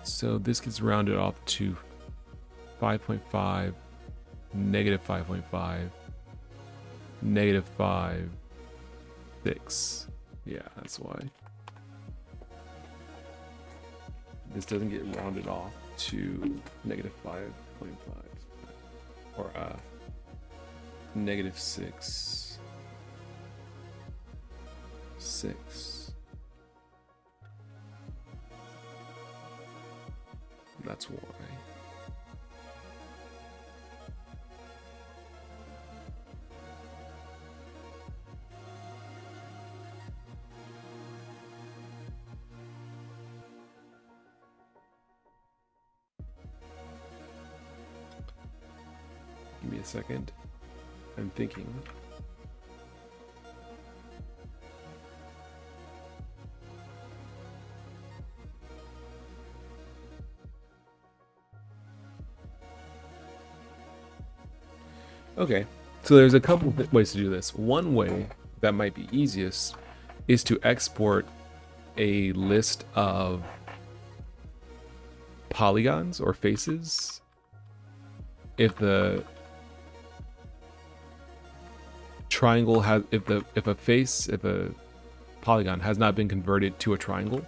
So this gets rounded off to 5.5, negative 5.5, negative 5, 6. Yeah, that's why. This doesn't get rounded off to negative 5.5 or negative 6. 6. That's why. Give me a second. I'm thinking. Okay, so there's a couple ways to do this. One way that might be easiest is to export a list of polygons or faces if the triangle has if a polygon has not been converted to a triangle.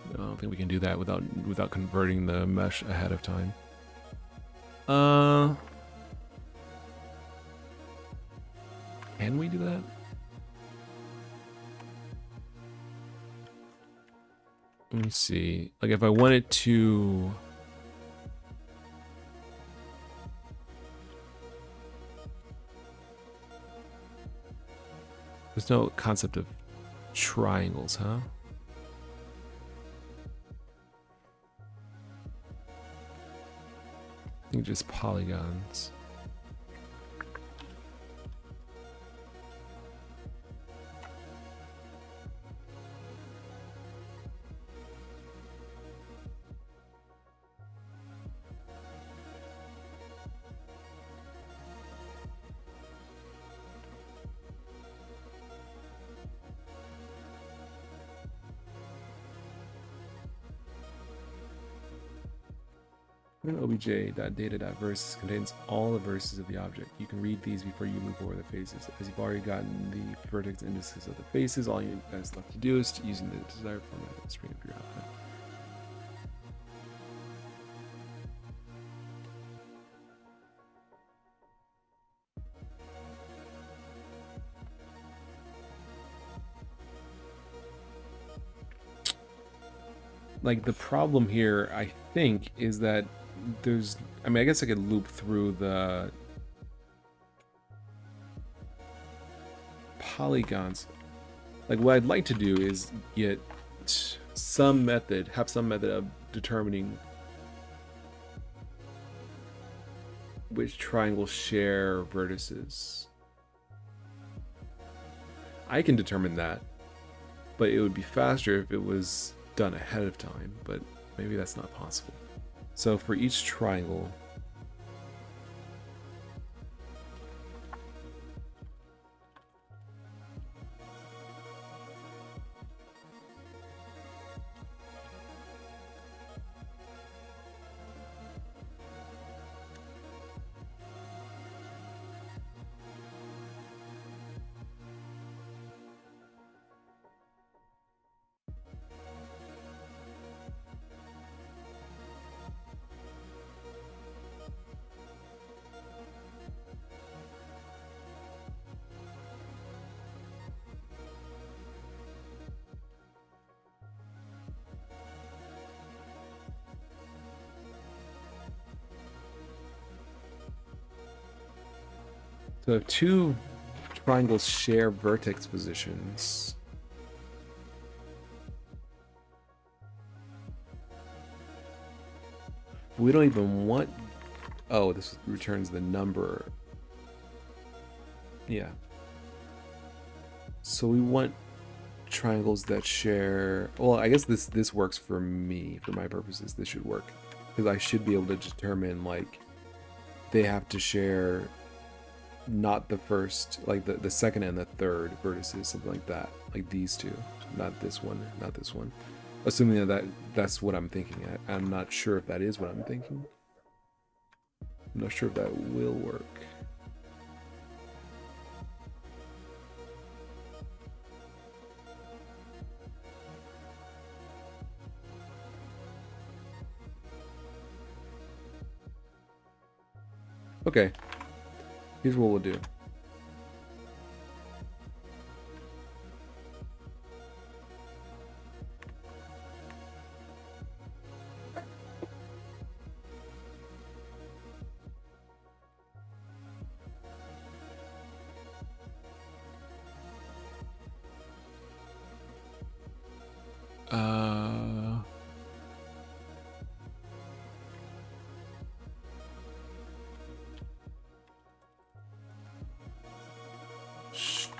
I don't think we can do that without converting the mesh ahead of time. Can we do that? Let me see. Like if I wanted to there's no concept of triangles, huh? I think just polygons. Obj.data.verses contains all the verses of the object. You can read these before you move over the faces. As you've already gotten the vertex indices of the faces, all you guys left to do is to using the desired format of the string of your output. Like the problem here, I think, is that I guess I could loop through the polygons. Like what I'd like to do is have some method of determining which triangles share vertices. I can determine that, but it would be faster if it was done ahead of time, but maybe that's not possible. So for each triangle, so I have two triangles share vertex positions. We don't even want... Oh, this returns the number. Yeah. So we want triangles that share... Well, I guess this works for me. For my purposes, this should work. Because I should be able to determine, like, they have to share not the first, like the second and the third vertices, something like that. Like these two. Not this one, not this one. Assuming that's what I'm thinking. I'm not sure if that is what I'm thinking. I'm not sure if that will work. Okay. Here's what we'll do.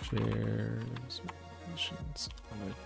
Shares positions on my phone.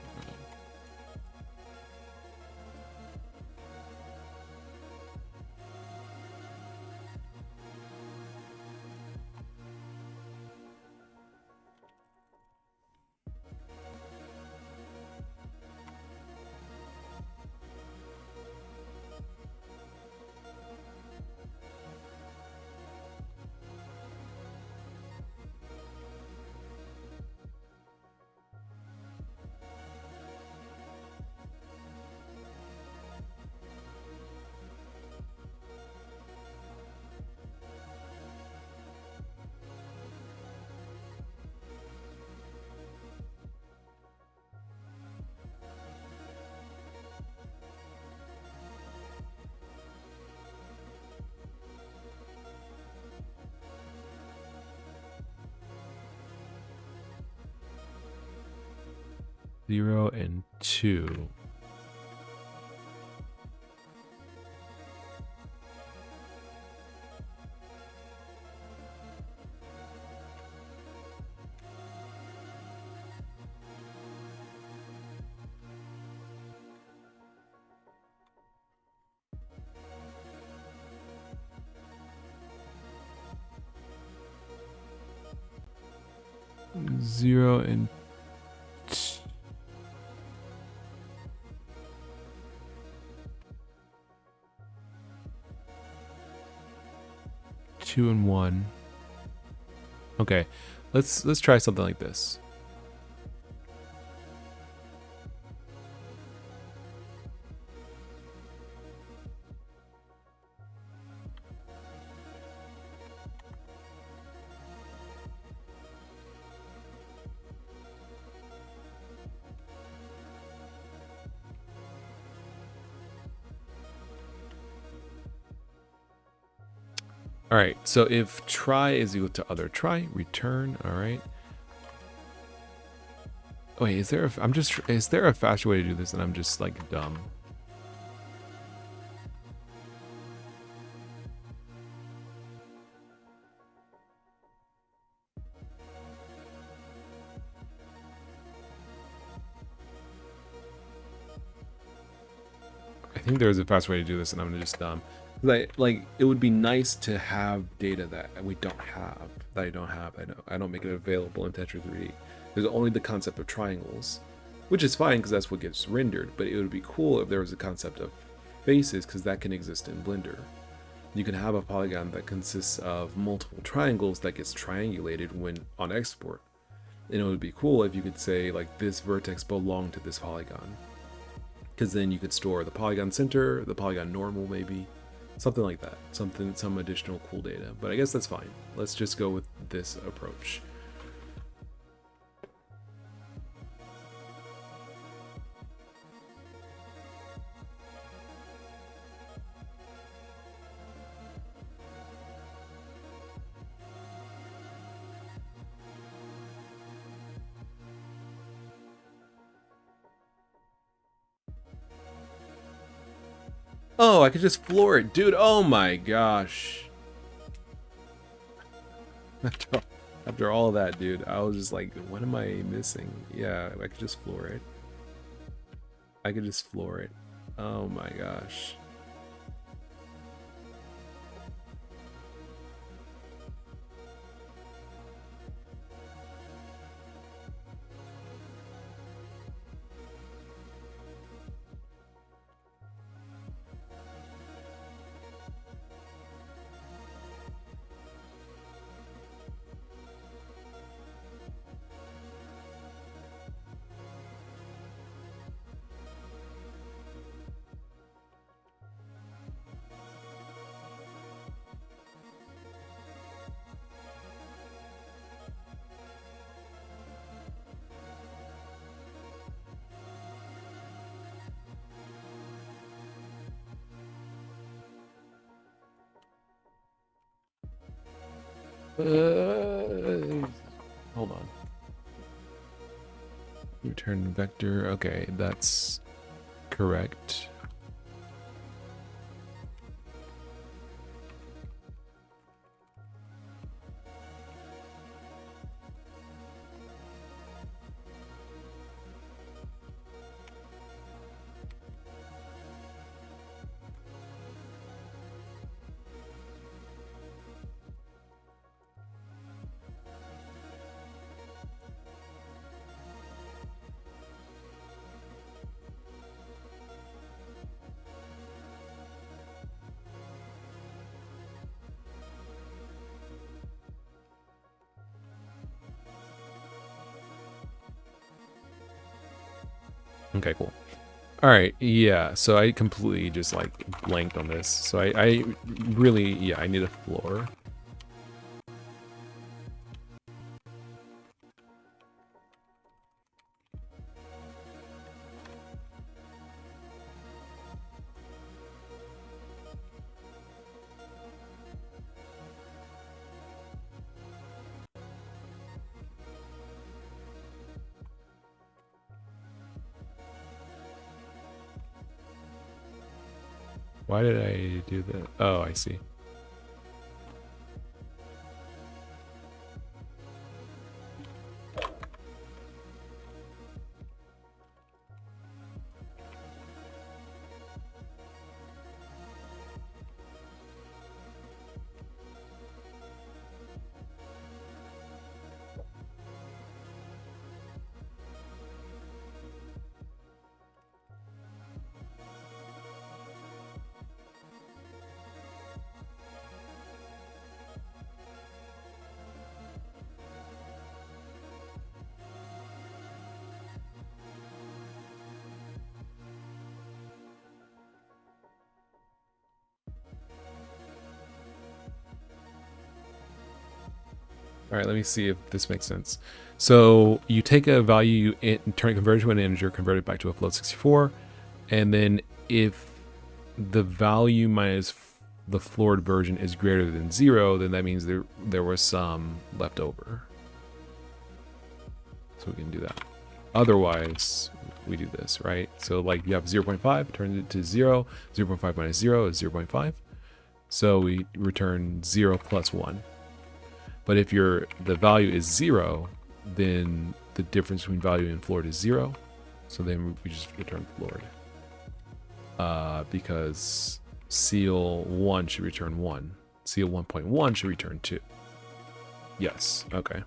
Zero and 2. Zero and 2 and 1. Okay, let's try something like this. All right, so if try is equal to other try, return. All right. Wait, is there a faster way to do this and I'm just like dumb? I think there's a faster way to do this and I'm just dumb. Like it would be nice to have data that we don't have, that I don't have. I don't make it available in Tetra 3D. There's only the concept of triangles, which is fine because that's what gets rendered, but it would be cool if there was a concept of faces because that can exist in Blender. You can have a polygon that consists of multiple triangles that gets triangulated when on export. And it would be cool if you could say like this vertex belonged to this polygon, because then you could store the polygon center, the polygon normal maybe. Something like that. Some additional cool data. But I guess that's fine. Let's just go with this approach. Oh, I could just floor it. Dude, oh my gosh. After all of that, dude, I was just like, what am I missing? Yeah, I could just floor it. I could just floor it. Oh my gosh. Hold on. Return vector. Okay, that's correct. Okay, cool. All right, yeah, so I completely just like blanked on this. So I really, yeah, I need a floor. Why did I do that? Oh, I see. All right, let me see if this makes sense. So you take a value and turn it convert it to an integer, convert it back to a float 64, and then if the value minus the floored version is greater than 0, then that means there was some left over. So we can do that. Otherwise, we do this, right? So like you have 0.5, turn it to 0. 0.5 minus 0 is 0.5. So we return 0 plus 1. But if the value is 0, then the difference between value and floored is 0. So then we just return floored. Because seal 1 should return 1. Seal 1.1 should return 2. Yes, okay.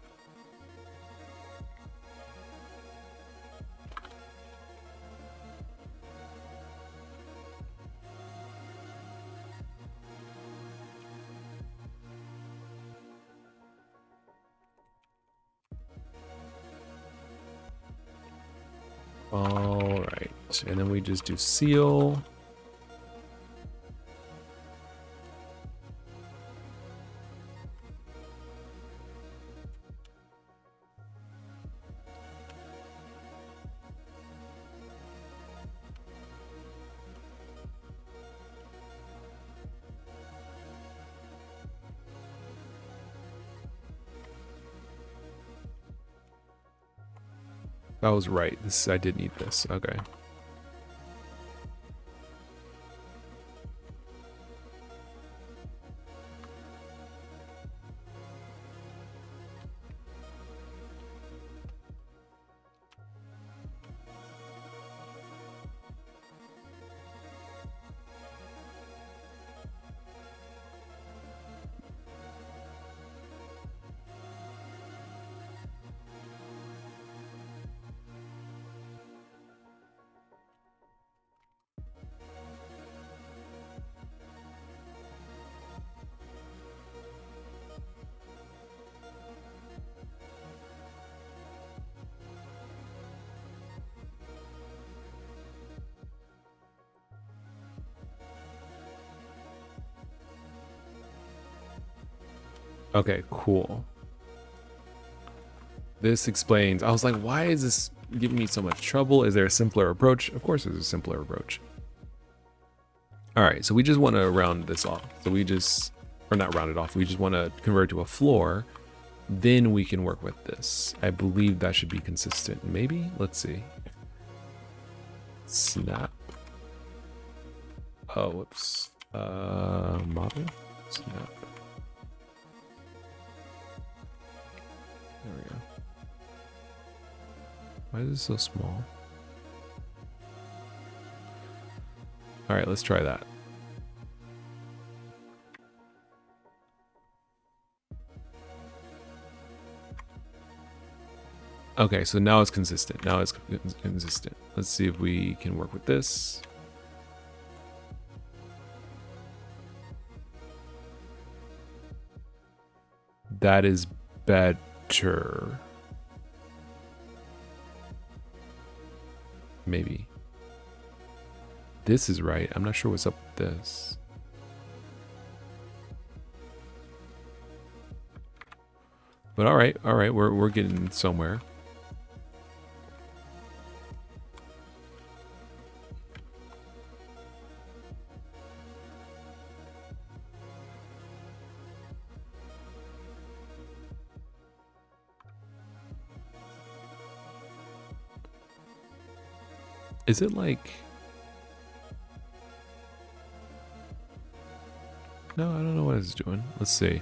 All right, and then we just do seal. That was right. I did need this. Okay. Okay, cool. This explains. I was like, why is this giving me so much trouble? Is there a simpler approach? Of course there's a simpler approach. All right, so we just want to round this off. So we just, or not round it off, we just want to convert it to a floor. Then we can work with this. I believe that should be consistent. Maybe? Let's see. Snap. Oh, whoops. Model? Snap. There we go. Why is this so small? All right, let's try that. Okay, so now it's consistent. Now it's consistent. Let's see if we can work with this. That is better. Maybe. This is right. I'm not sure what's up with this. But all right, we're getting somewhere. Is it like... No, I don't know what it's doing. Let's see.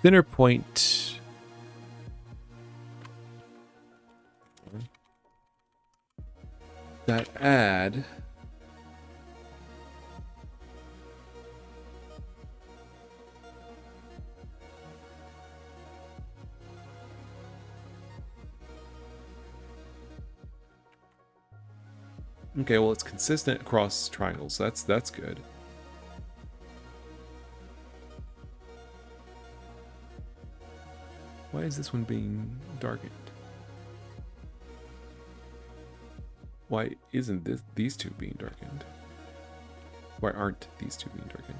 Thinner point. That add. Okay, well it's consistent across triangles. That's good. Why is this one being darkened? Why isn't these two being darkened? Why aren't these two being darkened?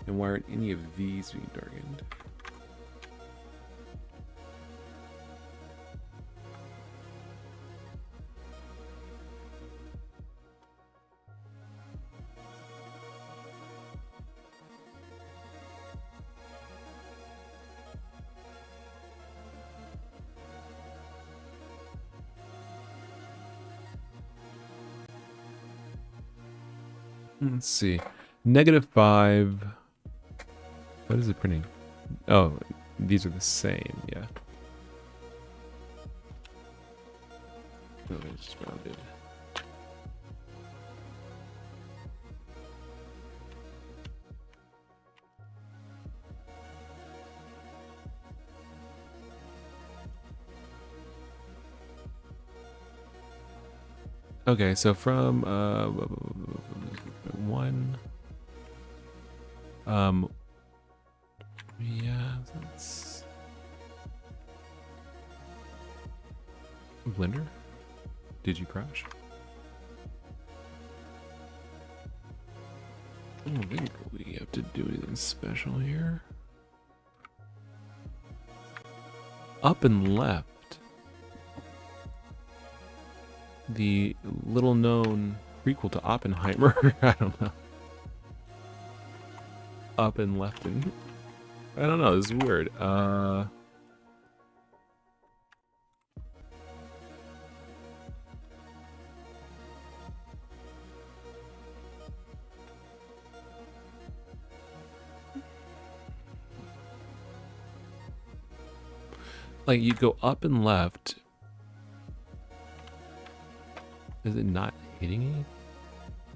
And why aren't any of these being darkened? Let's see. -5. What is it printing? Oh, these are the same, yeah. Oh, it's rounded. Okay, so from 1 yeah, that's Blender. Did you crash? I don't think we have to do anything special here. Up and left. The little known prequel to Oppenheimer. I don't know. Up and left and I don't know, this is weird. Like you go up and left. Is it not hitting anything?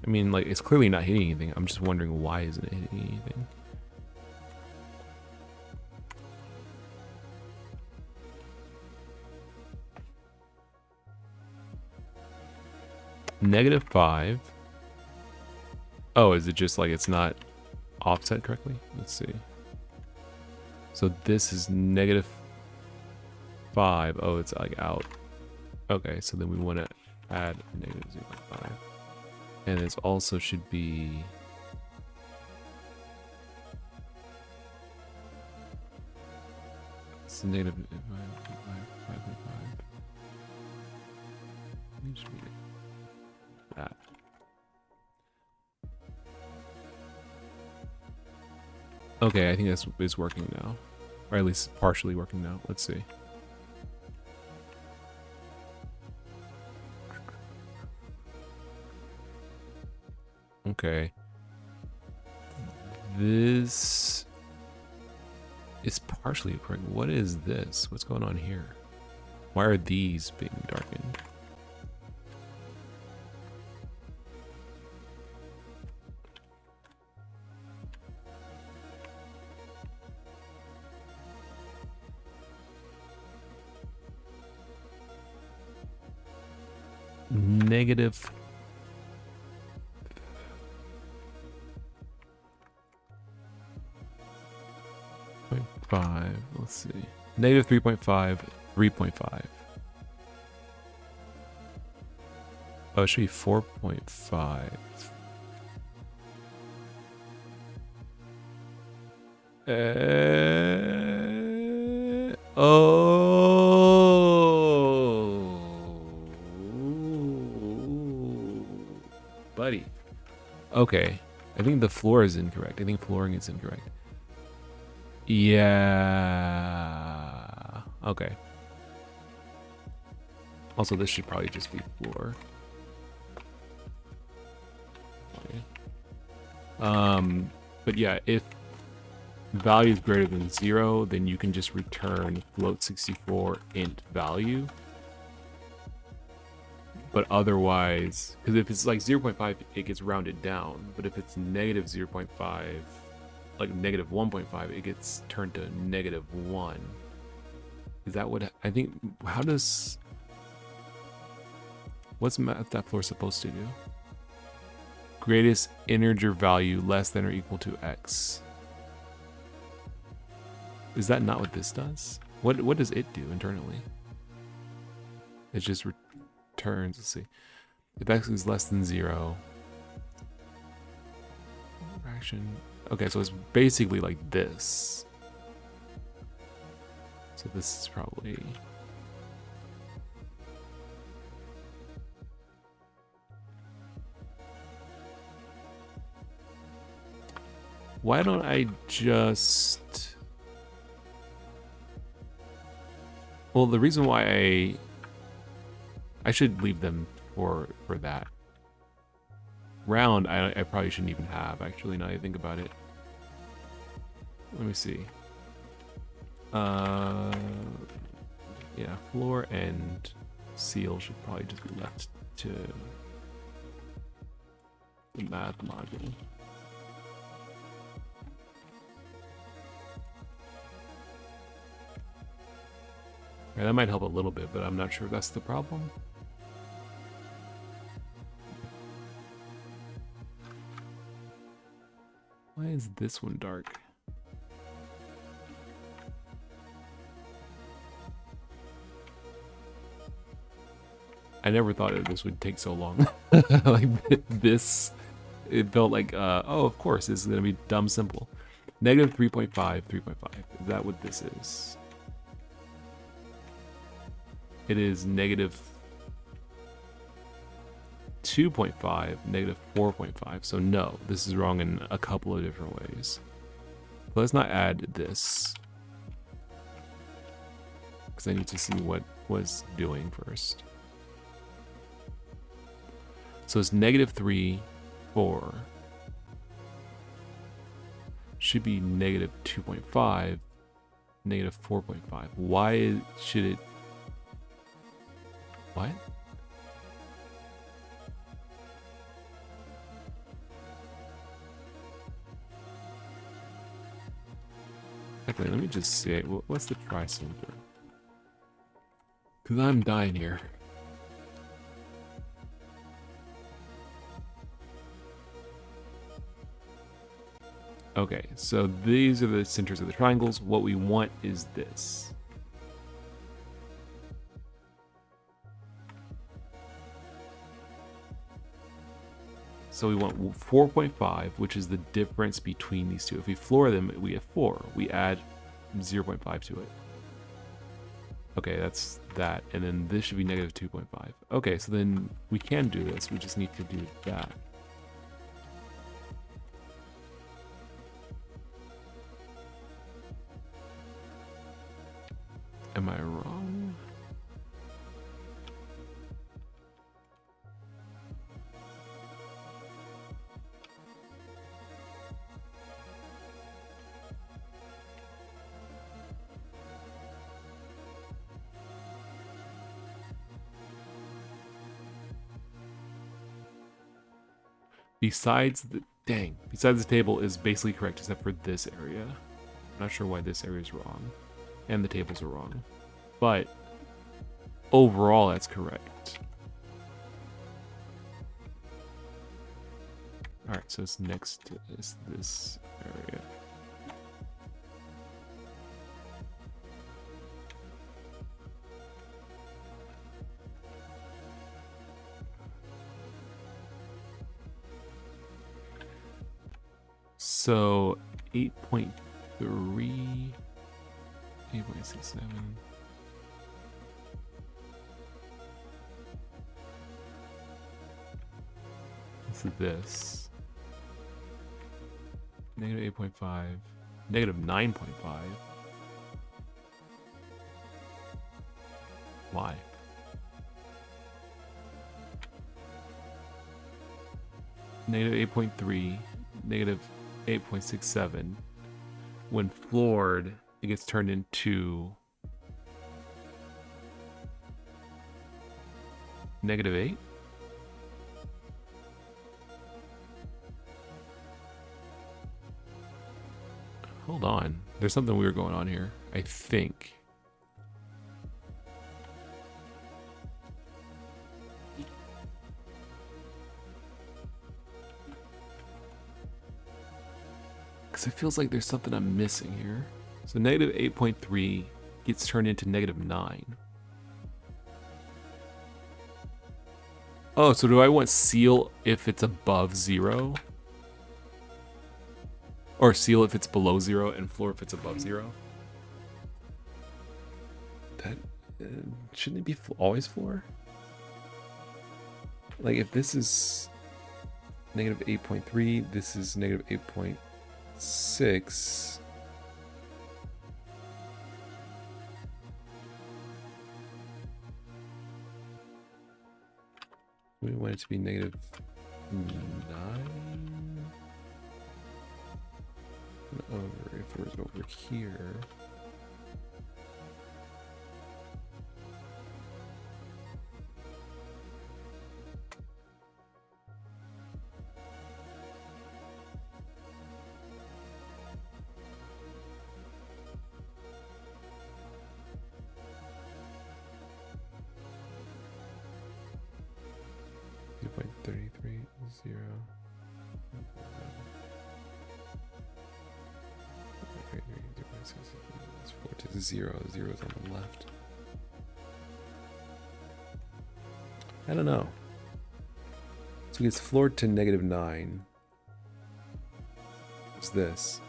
I mean, like, it's clearly not hitting anything. I'm just wondering why isn't it hitting anything? -5. Oh, is it just like it's not offset correctly? Let's see. So this is -5. Oh, it's like out. Okay, so then we want to add -0.5. And this also should be this negative 5.5. Let me just read it. That. Okay, I think this is working now. Or at least partially working now. Let's see. Okay. This is partially correct. What is this? What's going on here? Why are these being darkened? Negative 0.5. Let's see. Negative 3.5, 3.5. Oh, it should be 4.5. Buddy. Okay. I think the floor is incorrect. I think flooring is incorrect. Yeah. Okay. Also, this should probably just be floor. Okay. But yeah, if value is greater than 0, then you can just return float64 int value. But otherwise, because if it's like 0.5, it gets rounded down. But if it's negative 0.5, like negative 1.5, it gets turned to negative 1. Is that what I think? How does... What's math that floor supposed to do? Greatest integer value less than or equal to x. Is that not what this does? What does it do internally? It just returns, let's see. If x is less than 0. Fraction. Okay, so it's basically like this. So this is probably... Why don't I just... Well, the reason why I should leave them for that. Round, I probably shouldn't even have, actually, now that I think about it. Let me see. Yeah, floor and seal should probably just be left to the math module. Yeah, that might help a little bit, but I'm not sure if that's the problem. Why is this one dark? I never thought this would take so long. Like this, it felt like, oh, of course, this is going to be dumb simple. Negative 3.5, 3.5. Is that what this is? It is negative 2.5, negative 4.5. So no, this is wrong in a couple of different ways. But let's not add this, because I need to see what was doing first. So it's negative 3, 4. Should be negative 2.5, negative 4.5. Why should it... What? Okay, let me just say, what's the try center? Because I'm dying here. Okay, so these are the centers of the triangles. What we want is this. So we want 4.5, which is the difference between these two. If we floor them, we have 4. We add 0.5 to it. Okay, that's that. And then this should be negative 2.5. Okay, so then we can do this. We just need to do that. Am I wrong? Besides the table is basically correct except for this area. I'm not sure why this area is wrong. And the tables are wrong. But overall that's correct. Alright, so it's next to this area. So 8.3, 8.67. This is this. Negative 8.5. Negative 9.5. Why? Negative 8.3. Negative 8.67. When floored, it gets turned into negative 8. Hold on. There's something weird going on here, I think. Because it feels like there's something I'm missing here. So negative 8.3 gets turned into negative 9. Oh, so do I want seal if it's above 0? Or seal if it's below 0 and floor if it's above 0? That shouldn't it be always floor? Like if this is negative 8.3, this is negative 8.6. We want it to be negative 9. Over if it was over here. Zero is on the left. I don't know. So it gets floored to negative 9. What's this?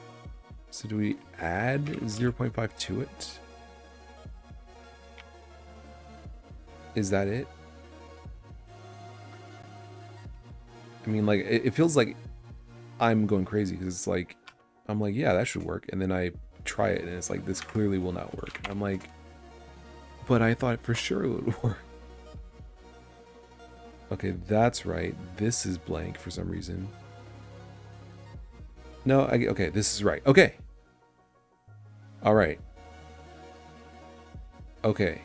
So do we add 0.5 to it? Is that it? I mean, like, it feels like I'm going crazy because it's like, I'm like, yeah, that should work. And then I try it and it's like, this clearly will not work. I'm like, but I thought for sure it would work. Okay, that's right. This is blank for some reason. No, okay, this is right. Okay. All right. Okay.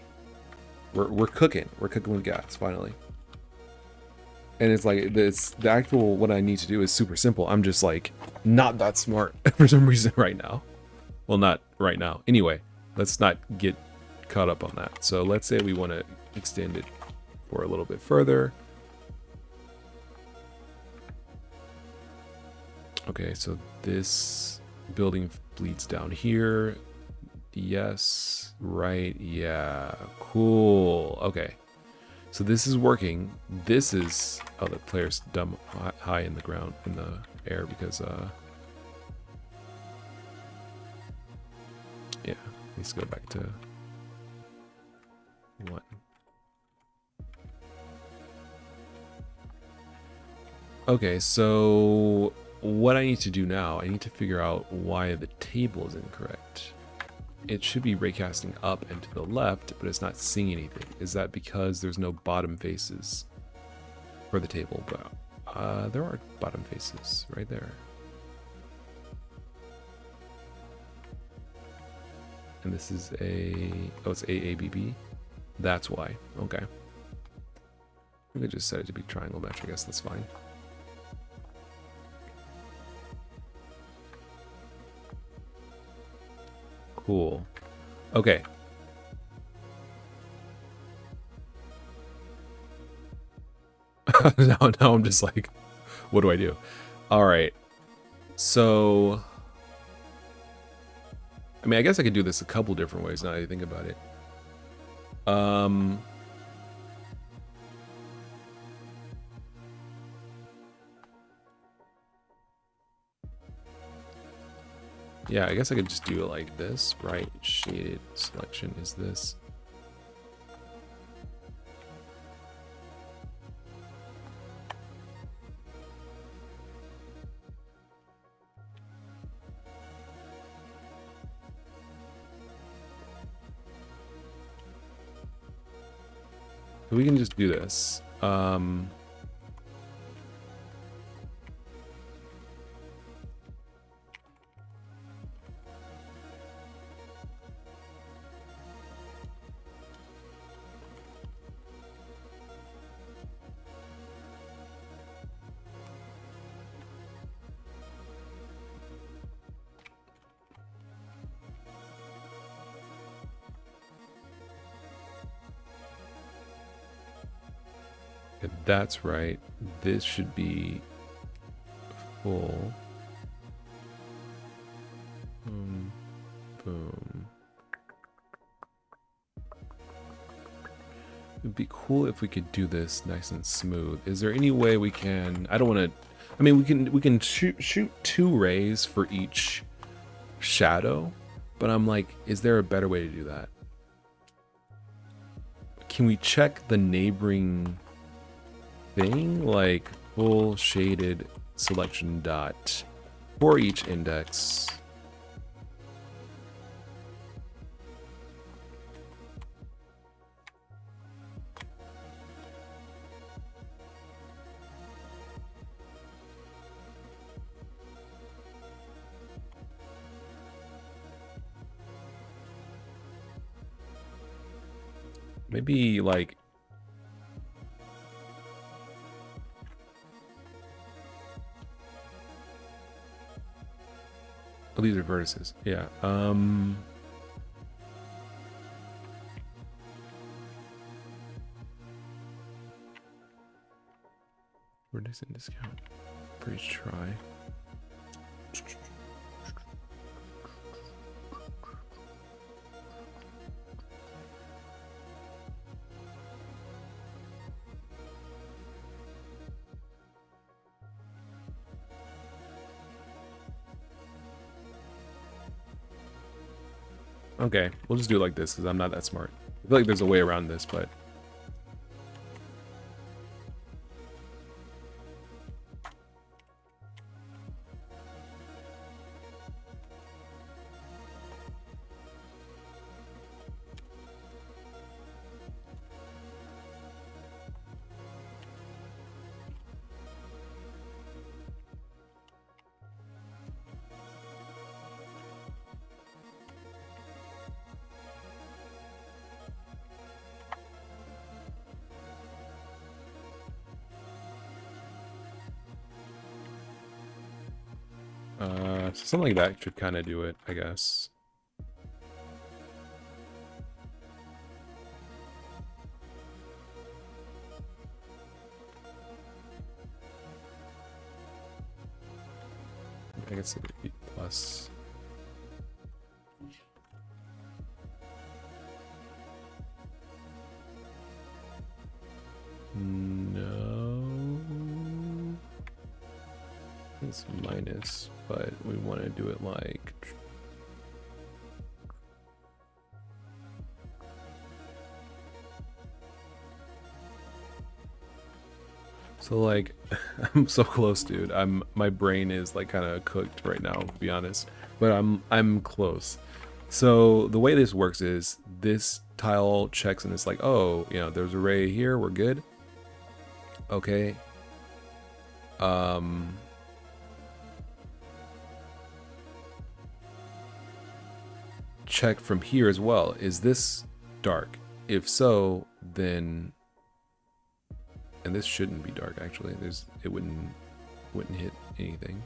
We're cooking. We're cooking with gas finally. And it's like the actual what I need to do is super simple. I'm just like not that smart for some reason right now. Well, not right now. Anyway, let's not get caught up on that. So let's say we want to extend it for a little bit further. Okay, so this building bleeds down here. Yes, right, yeah, cool. Okay, so this is working. This is, oh, the player's dumb high in the ground, in the air because, yeah, let's go back to 1. Okay, so what I need to do now, I need to figure out why the table is incorrect. It should be raycasting up and to the left, but it's not seeing anything. Is that because there's no bottom faces for the table? But there are bottom faces right there. And this is oh, it's AABB. That's why. Okay. I think I just set it to be triangle mesh. I guess that's fine. Cool. Okay. now I'm just like, what do I do? All right. So, I mean, I guess I could do this a couple different ways now that I think about it. Yeah, I guess I could just do it like this. Right shaded selection is this. We can just do this. That's right. This should be full. Boom. Boom. It'd be cool if we could do this nice and smooth. Is there any way we can? I don't want to. I mean, we can shoot 2 rays for each shadow, but I'm like, is there a better way to do that? Can we check the neighboring thing, like full shaded selection dot for each index? Maybe like oh, these are vertices. Yeah. Vertex and discount for each try. Okay, we'll just do it like this because I'm not that smart. I feel like there's a way around this, but so something like that should kind of do it, I guess. I guess it would be plus. No. It's minus, but we want to do it like. So like, I'm so close, dude. My brain is like kind of cooked right now, to be honest. But I'm close. So the way this works is this tile checks and it's like, oh, you know, there's a ray here, we're good. Okay. Check from here as well. Is this dark? If so, then, and this shouldn't be dark actually. It wouldn't hit anything.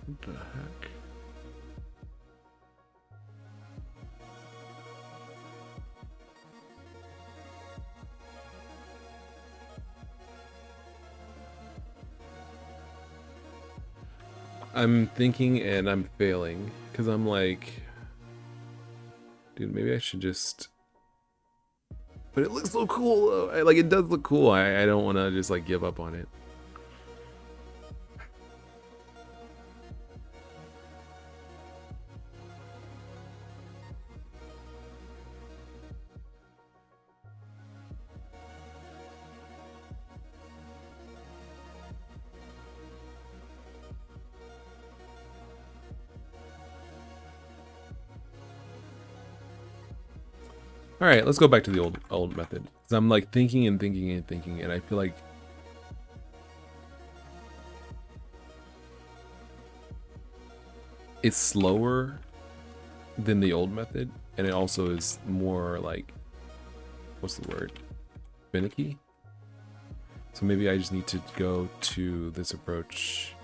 What the heck? I'm thinking and I'm failing because I'm like, dude, maybe I should just. But it looks so cool though. Like it does look cool. I don't want to just like give up on it. All right, let's go back to the old method. Cause I'm like thinking and thinking and thinking, and I feel like it's slower than the old method, and it also is more like, what's the word? Finicky. So maybe I just need to go to this approach.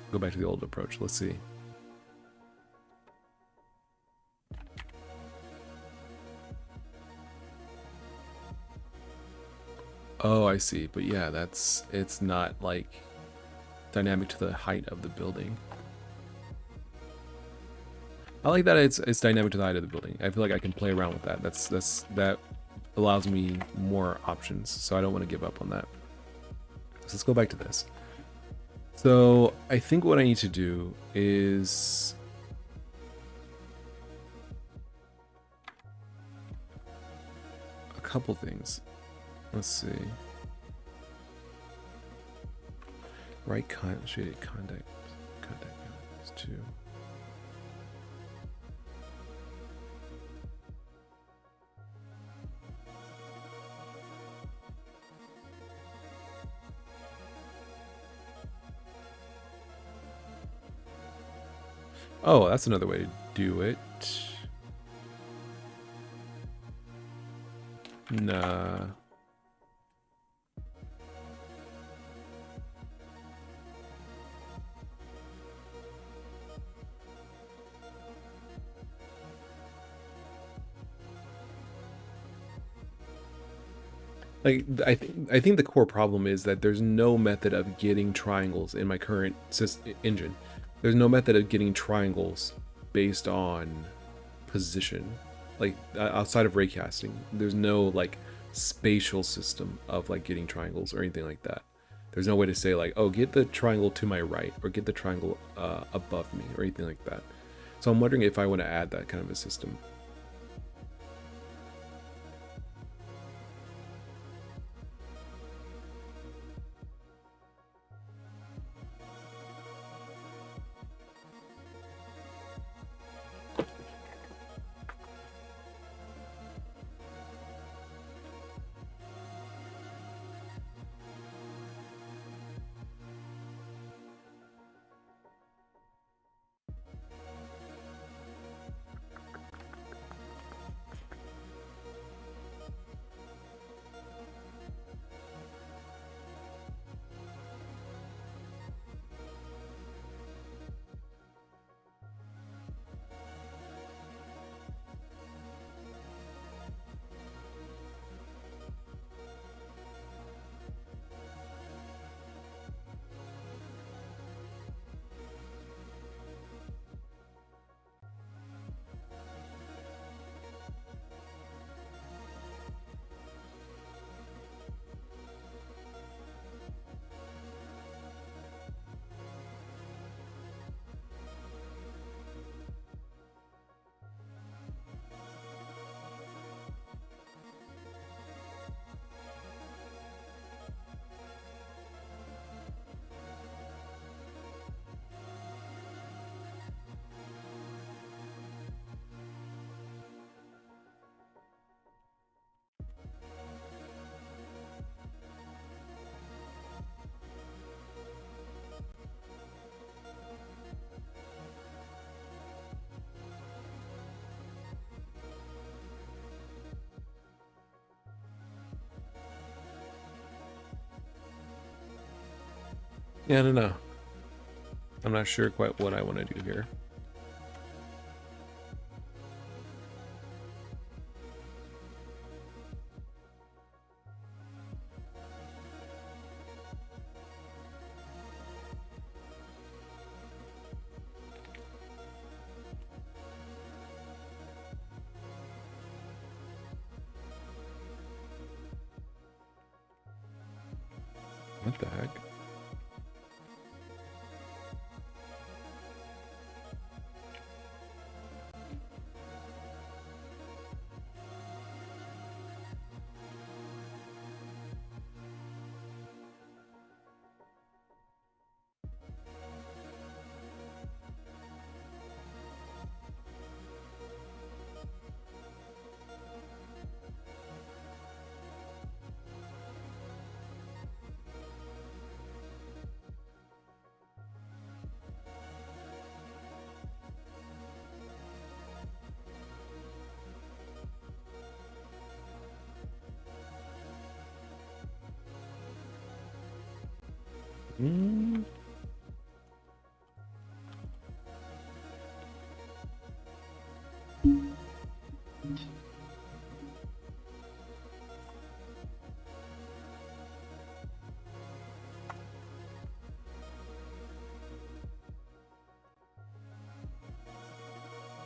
Go back to the old approach. Let's see. Oh, I see. But yeah, it's not like dynamic to the height of the building. I like that it's dynamic to the height of the building. I feel like I can play around with that. That allows me more options. So I don't want to give up on that. So let's go back to this. So I think what I need to do is a couple things. Let's see. Right shaded contact values too. Oh, that's another way to do it. Nah. Like I think the core problem is that there's no method of getting triangles in my current engine. There's no method of getting triangles based on position. Like outside of raycasting, there's no like spatial system of like getting triangles or anything like that. There's no way to say like, oh, get the triangle to my right or get the triangle above me or anything like that. So I'm wondering if I want to add that kind of a system. Yeah, I don't know. I'm not sure quite what I want to do here. What the heck? Mm.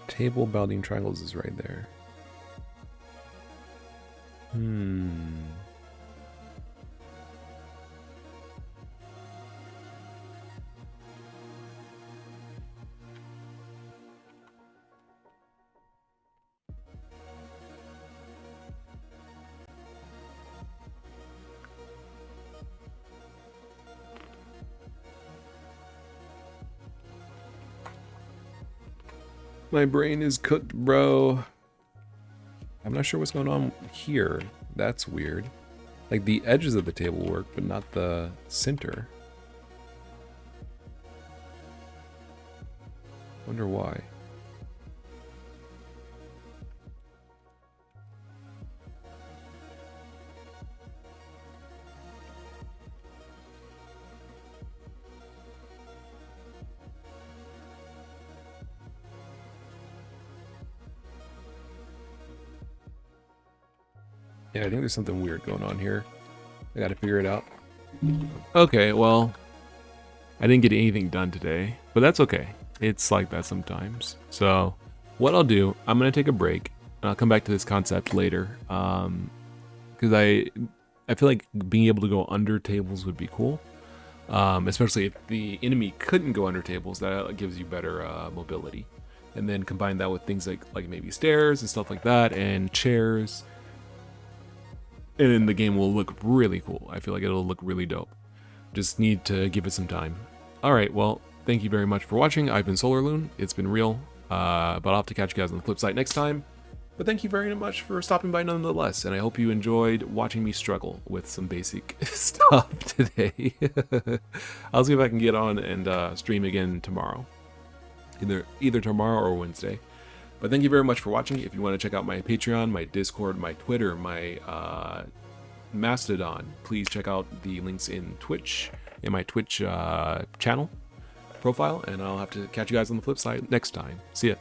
Table bounding triangles is right there. My brain is cooked, bro. I'm not sure what's going on here. That's weird. Like, the edges of the table work, but not the center. Wonder why. Yeah, I think there's something weird going on here. I gotta figure it out. Okay, well, I didn't get anything done today, but that's okay. It's like that sometimes. So, what I'll do, I'm gonna take a break, and I'll come back to this concept later. Because I feel like being able to go under tables would be cool. Especially if the enemy couldn't go under tables, that gives you better mobility. And then combine that with things like maybe stairs and stuff like that, and chairs. And then the game will look really cool. I feel like it'll look really dope. Just need to give it some time. Alright, well, thank you very much for watching. I've been SolarLoon. It's been real. But I'll have to catch you guys on the flip side next time. But thank you very much for stopping by nonetheless. And I hope you enjoyed watching me struggle with some basic stuff today. I'll see if I can get on and stream again tomorrow. Either tomorrow or Wednesday. But thank you very much for watching. If you want to check out my Patreon, my Discord, my Twitter, my Mastodon, please check out the links in Twitch, in my Twitch channel profile. And I'll have to catch you guys on the flip side next time. See ya.